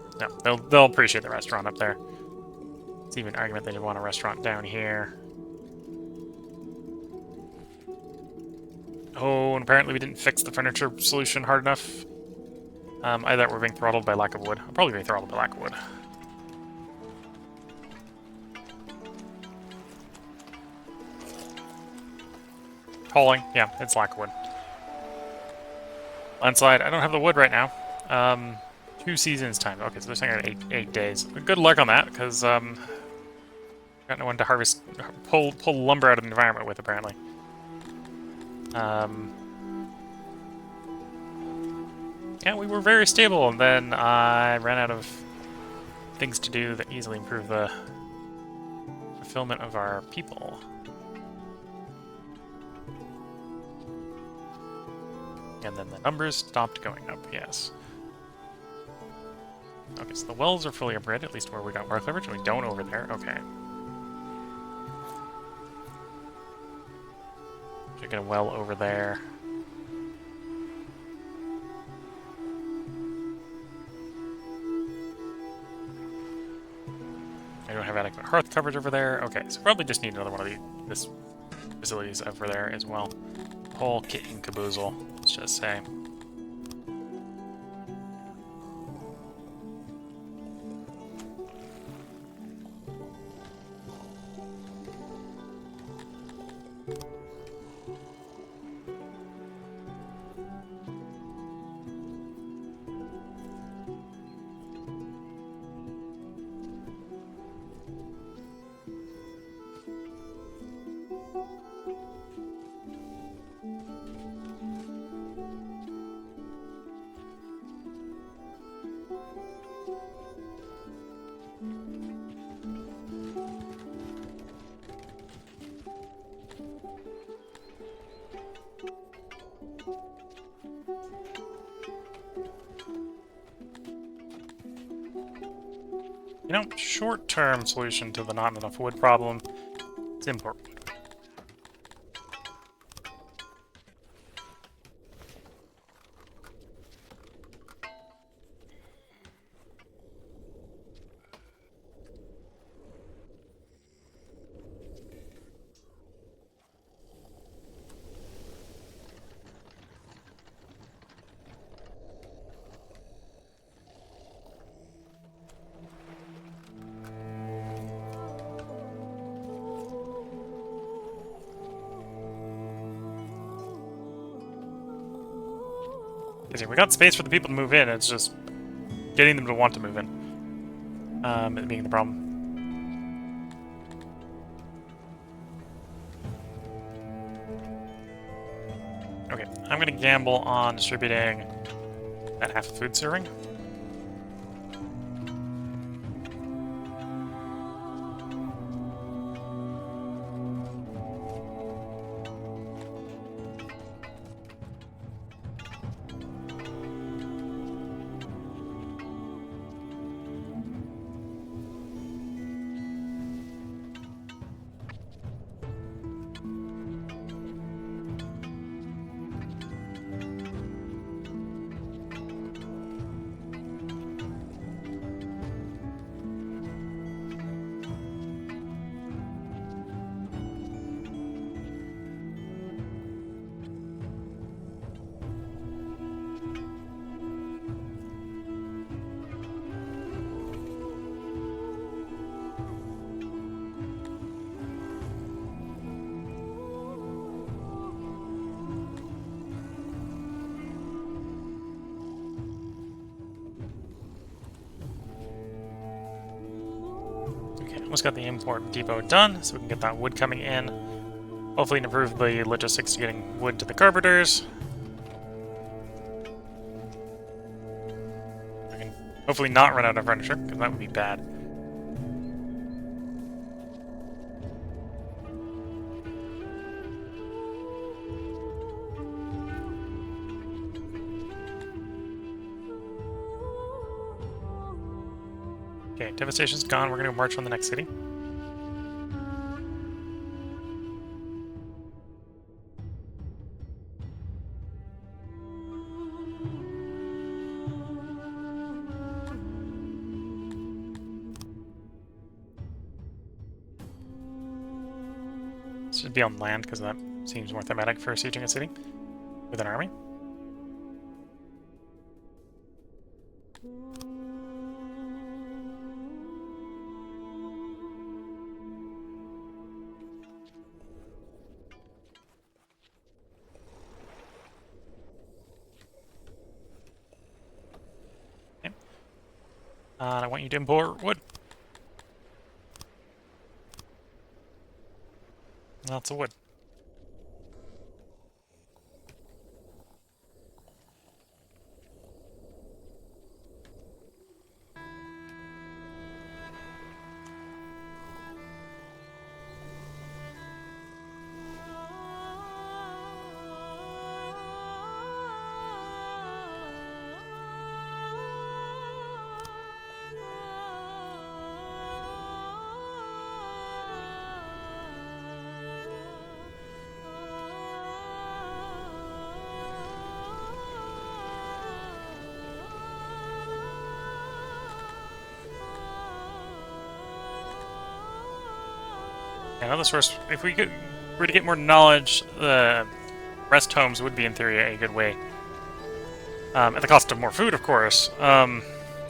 no, they'll appreciate the restaurant up there. It's even an argument they did want a restaurant down here. Oh, and apparently we didn't fix the furniture solution hard enough. Either we're being throttled by lack of wood. I'm probably being throttled by lack of wood. Hauling, yeah, it's lack of wood. Landslide, I don't have the wood right now. 2 seasons time. Okay, so they're saying at 8 days. Good luck on that, because got no one to harvest, pull lumber out of the environment with, apparently. Yeah, we were very stable, and then I ran out of things to do that easily improve the fulfillment of our people. And then the numbers stopped going up, yes. Okay, so the wells are fully upgraded, at least where we got work leverage, and we don't over there. Okay. Should get a well over there. I don't have adequate hearth coverage over there. Okay, so probably just need another one of this facilities over there as well. Whole kit and caboozle, let's just say. You know, short-term solution to the not enough wood problem is import wood. Because we got space for the people to move in, it's just getting them to want to move in. It being the problem. Okay, I'm gonna gamble on distributing that half of food serving. Almost got the import depot done, so we can get that wood coming in. Hopefully improve the logistics of getting wood to the carpenters. We can hopefully not run out of furniture, because that would be bad. Okay, devastation's gone. We're gonna march on the next city. This should be on land because that seems more thematic for sieging a city with an army. And I want you to import wood. Lots of wood. Another source, if we were to get more knowledge, the rest homes would be, in theory, a good way. At the cost of more food, of course,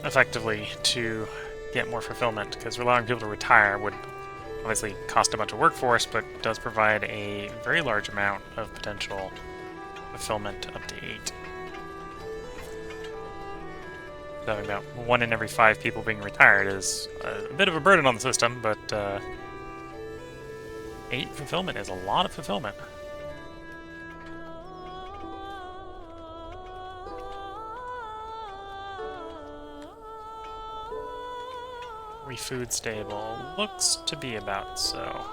effectively, to get more fulfillment, because allowing people to retire would obviously cost a bunch of workforce, but does provide a very large amount of potential fulfillment up to 8. So about 1 in every 5 people being retired is a bit of a burden on the system, but 8 fulfillment is a lot of fulfillment. Food stable looks to be about so.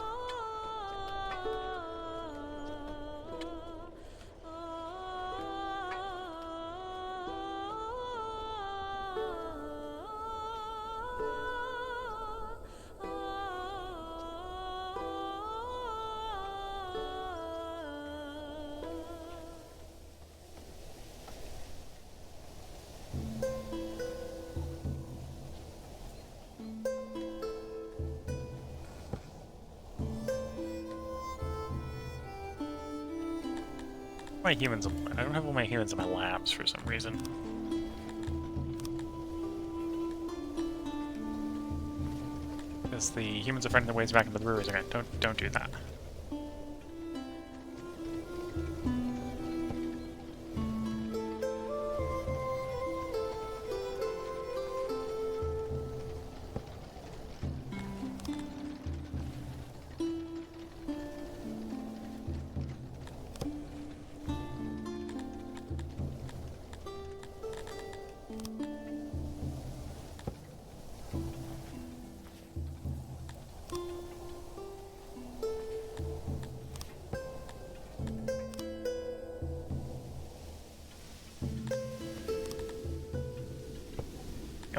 My humans, I don't have all my humans in my labs for some reason. Because the humans are finding their ways back into the breweries again. Don't do that.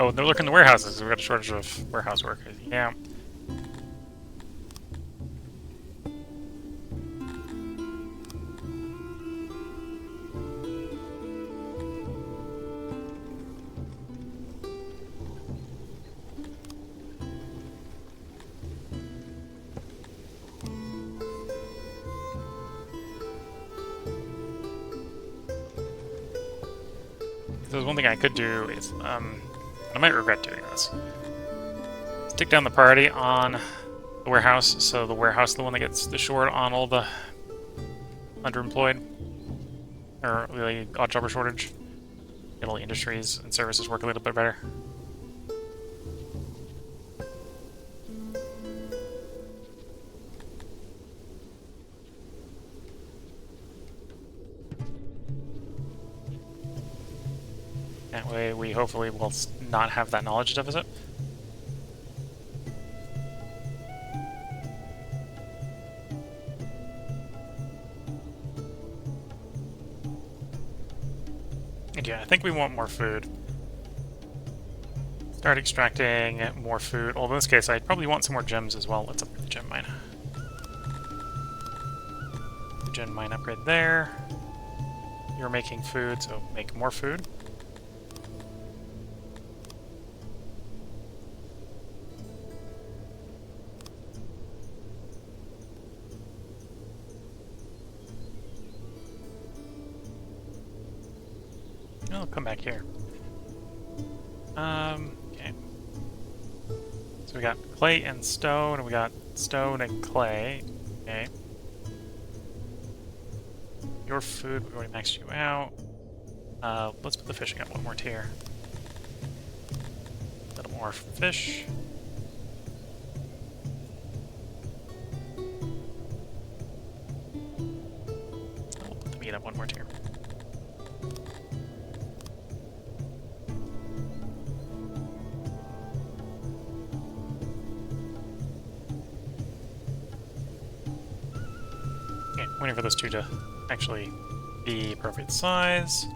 Oh, they're looking in the warehouses. We've got a shortage of warehouse workers. Yeah. There's one thing I could do is, I might regret doing this. Stick down the priority on the warehouse, so the warehouse is the one that gets the short on all the underemployed, or the odd jobber shortage. Get all the industries and services work a little bit better. That way we hopefully will not have that knowledge deficit. And yeah, I think we want more food. Start extracting more food. Well, in this case, I probably want some more gems as well. Let's upgrade the gem mine. The gem mine upgrade there. You're making food, so make more food. I'll come back here. Okay. So we got clay and stone, and we got stone and clay. Okay. Your food, we've already maxed you out. Let's put the fishing at one more tier. A little more fish. We'll put the meat at one more tier. Waiting for those two to actually be appropriate size.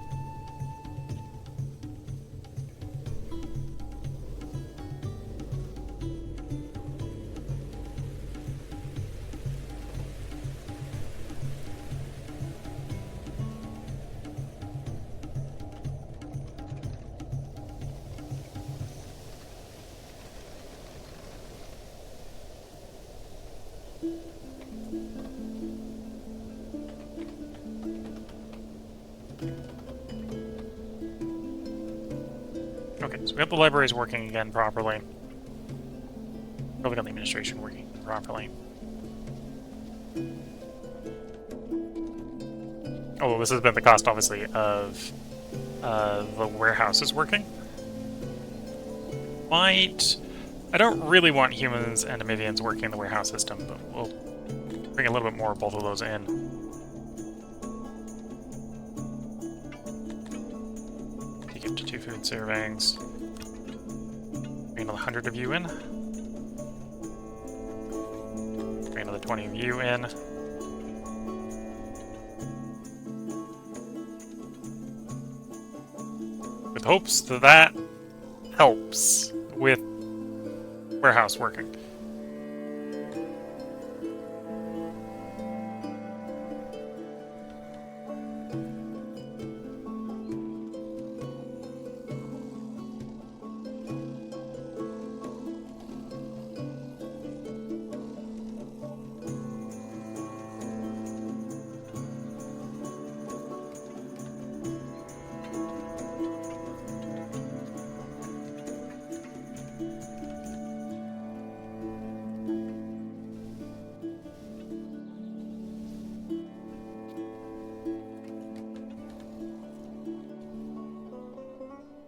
So we got the libraries working again properly. Probably got the administration working properly. Oh, this has been the cost, obviously, of the warehouses working. I don't really want humans and Amivians working in the warehouse system, but we'll bring a little bit more of both of those in. Take it to 2 food servings. Bring another 100 of you in. Bring another 20 of you in. With hopes that that helps with warehouse working.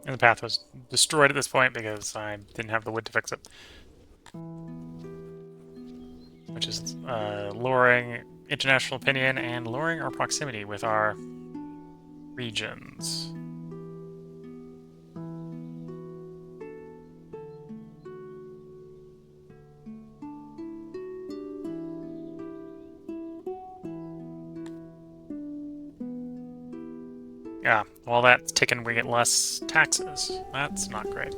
And the path was destroyed at this point because I didn't have the wood to fix it. Which is lowering international opinion and lowering our proximity with our regions. Yeah, while that's ticking, we get less taxes. That's not great.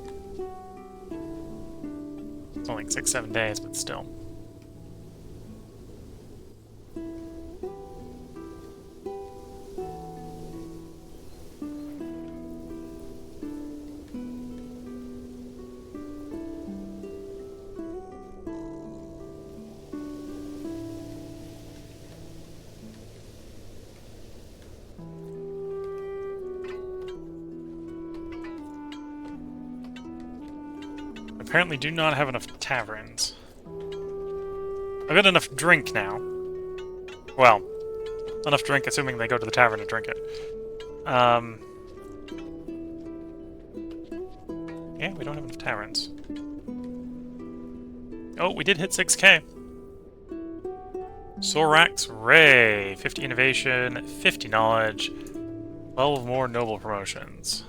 It's only 6-7 days, but still. Apparently do not have enough taverns. I've got enough drink now. Well, enough drink assuming they go to the tavern to drink it. Yeah, we don't have enough taverns. Oh, we did hit 6k. Sorax Ray, 50 innovation, 50 knowledge, 12 more noble promotions.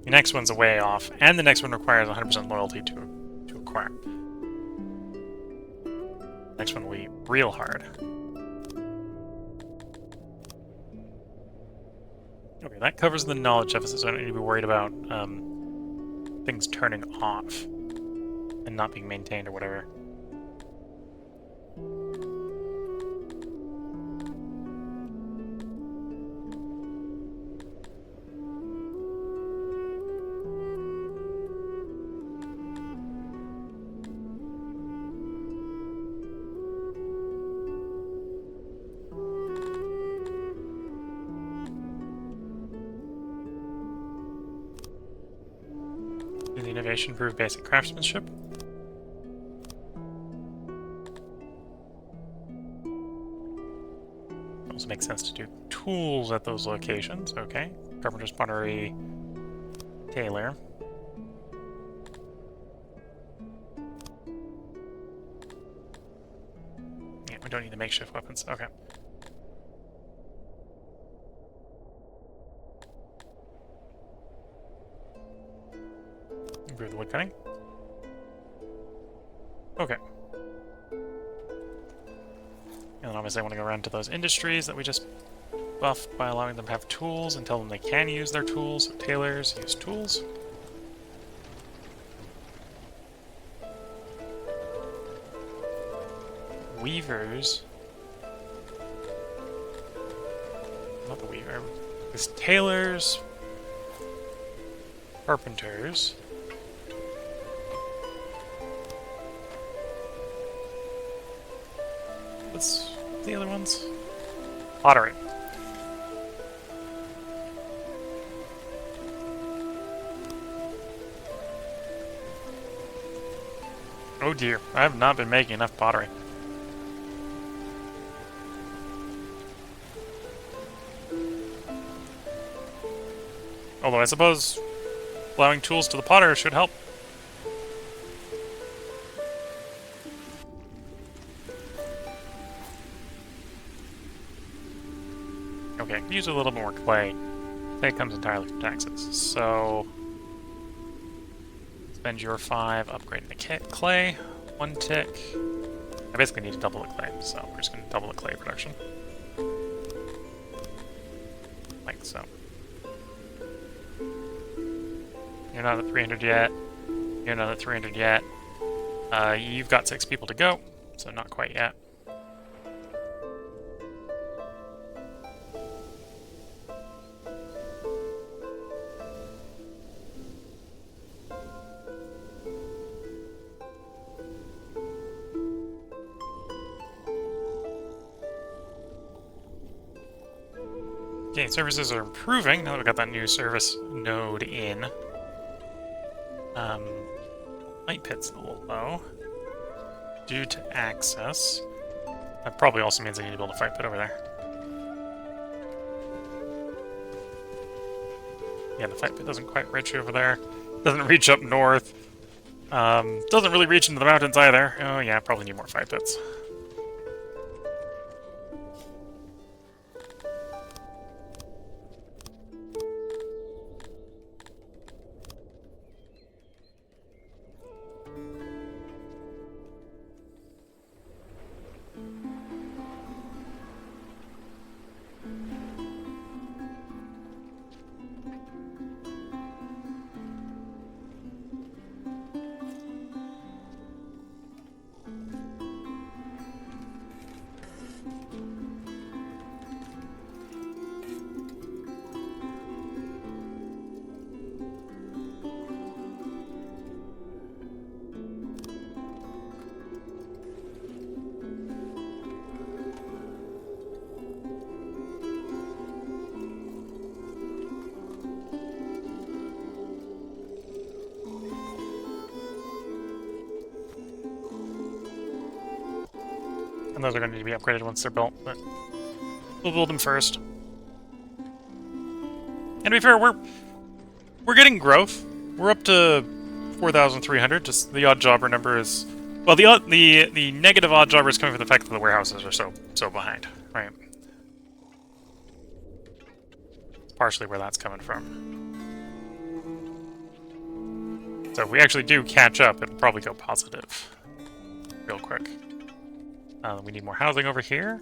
The next one's a way off, and the next one requires 100% loyalty to acquire. Next one will be real hard. Okay, that covers the knowledge deficit, so I don't need to be worried about things turning off and not being maintained or whatever. The innovation improve basic craftsmanship. Also makes sense to do tools at those locations. Okay. Carpenter's pottery, tailor. Yeah, we don't need the makeshift weapons. Okay. Improve the woodcutting. Okay. And then obviously I want to go around to those industries that we just buffed by allowing them to have tools and tell them they can use their tools. So tailors use tools. Weavers. Not the weaver. It's tailors. Carpenters. What's the other ones? Pottery. Oh dear, I have not been making enough pottery. Although I suppose allowing tools to the potter should help. Okay, use a little more clay. Clay comes entirely from taxes, so spend your 5 upgrading the clay. 1 tick. I basically need to double the clay, so we're just going to double the clay production. Like so. You're not at 300 yet. You're not at 300 yet. You've got 6 people to go, so not quite yet. Okay, services are improving now that we got that new service node in. Light pit's a little low. Due to access. That probably also means I need to build a fight pit over there. Yeah, the fight pit doesn't quite reach over there. Doesn't reach up north. Doesn't really reach into the mountains either. Oh yeah, probably need more fight pits. And those are going to need to be upgraded once they're built, but we'll build them first. And to be fair, we're getting growth. We're up to 4,300. Just the odd jobber number is, well, the negative odd jobber is coming from the fact that the warehouses are so behind, right? Partially where that's coming from. So if we actually do catch up, it'll probably go positive real quick. We need more housing over here.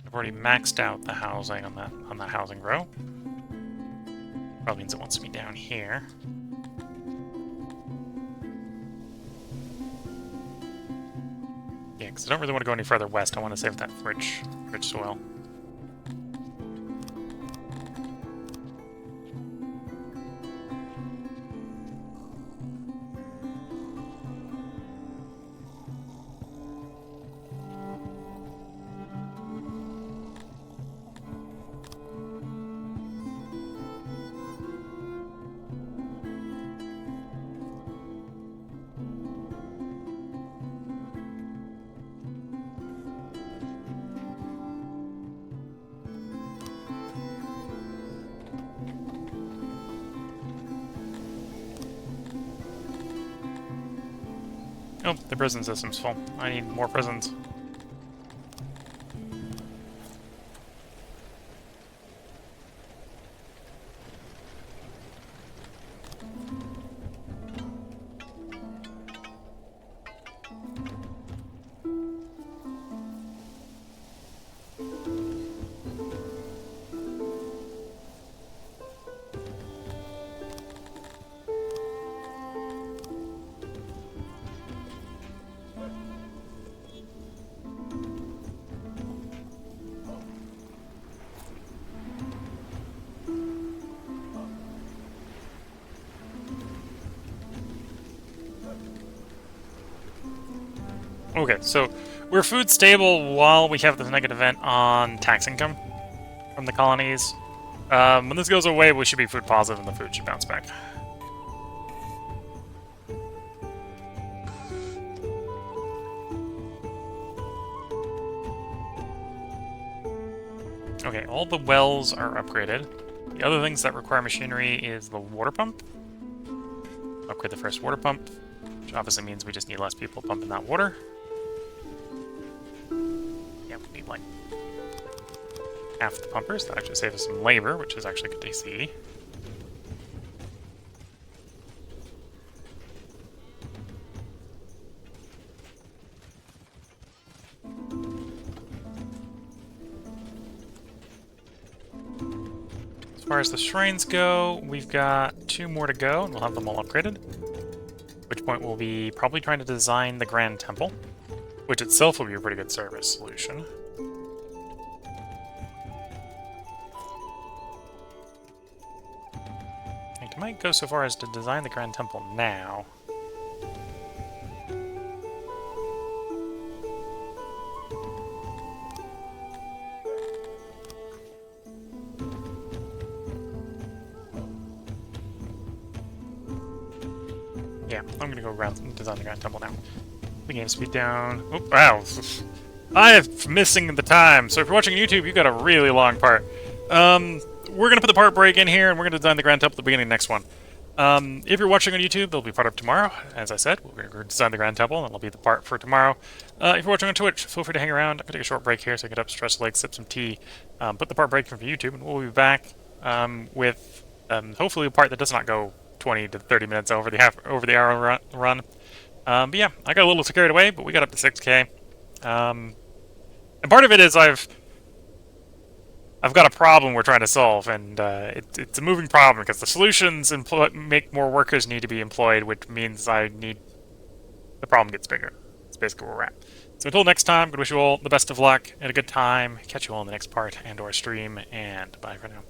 I've already maxed out the housing on that housing row. Probably means it wants to be down here. Yeah, because I don't really want to go any further west. I want to save that rich soil. Oh, the prison system's full. I need more prisons. Okay, so we're food stable while we have this negative event on tax income from the colonies. When this goes away, we should be food positive and the food should bounce back. Okay, all the wells are upgraded. The other things that require machinery is the water pump. Upgrade the first water pump, which obviously means we just need less people pumping that water. Yeah, we need like half the pumpers. That actually saves us some labor, which is actually good to see. As far as the shrines go, we've got 2 more to go, and we'll have them all upgraded. At which point we'll be probably trying to design the Grand Temple, which itself will be a pretty good service solution. I might go so far as to design the Grand Temple now. Yeah, I'm gonna go around and design the Grand Temple now. The game speed down. Oh, wow. I am missing the time. So if you're watching YouTube, you got a really long part. We're gonna put the part break in here, and we're gonna design the Grand Temple at the beginning of the next one. If you're watching on YouTube, it'll be part of tomorrow. As I said, we're gonna design the Grand Temple, and it'll be the part for tomorrow. If you're watching on Twitch, feel free to hang around. I'm gonna take a short break here, so I can get up, stretch the legs, sip some tea, put the part break in for YouTube, and we'll be back with hopefully a part that does not go 20 to 30 minutes over the hour run. But yeah, I got a little carried away, but we got up to 6K. And part of it is I've got a problem we're trying to solve, and it's a moving problem because the solutions make more workers need to be employed, which means the problem gets bigger. That's basically where we're at. So until next time, I'm going to wish you all the best of luck and a good time. Catch you all in the next part and/or stream, and bye for now.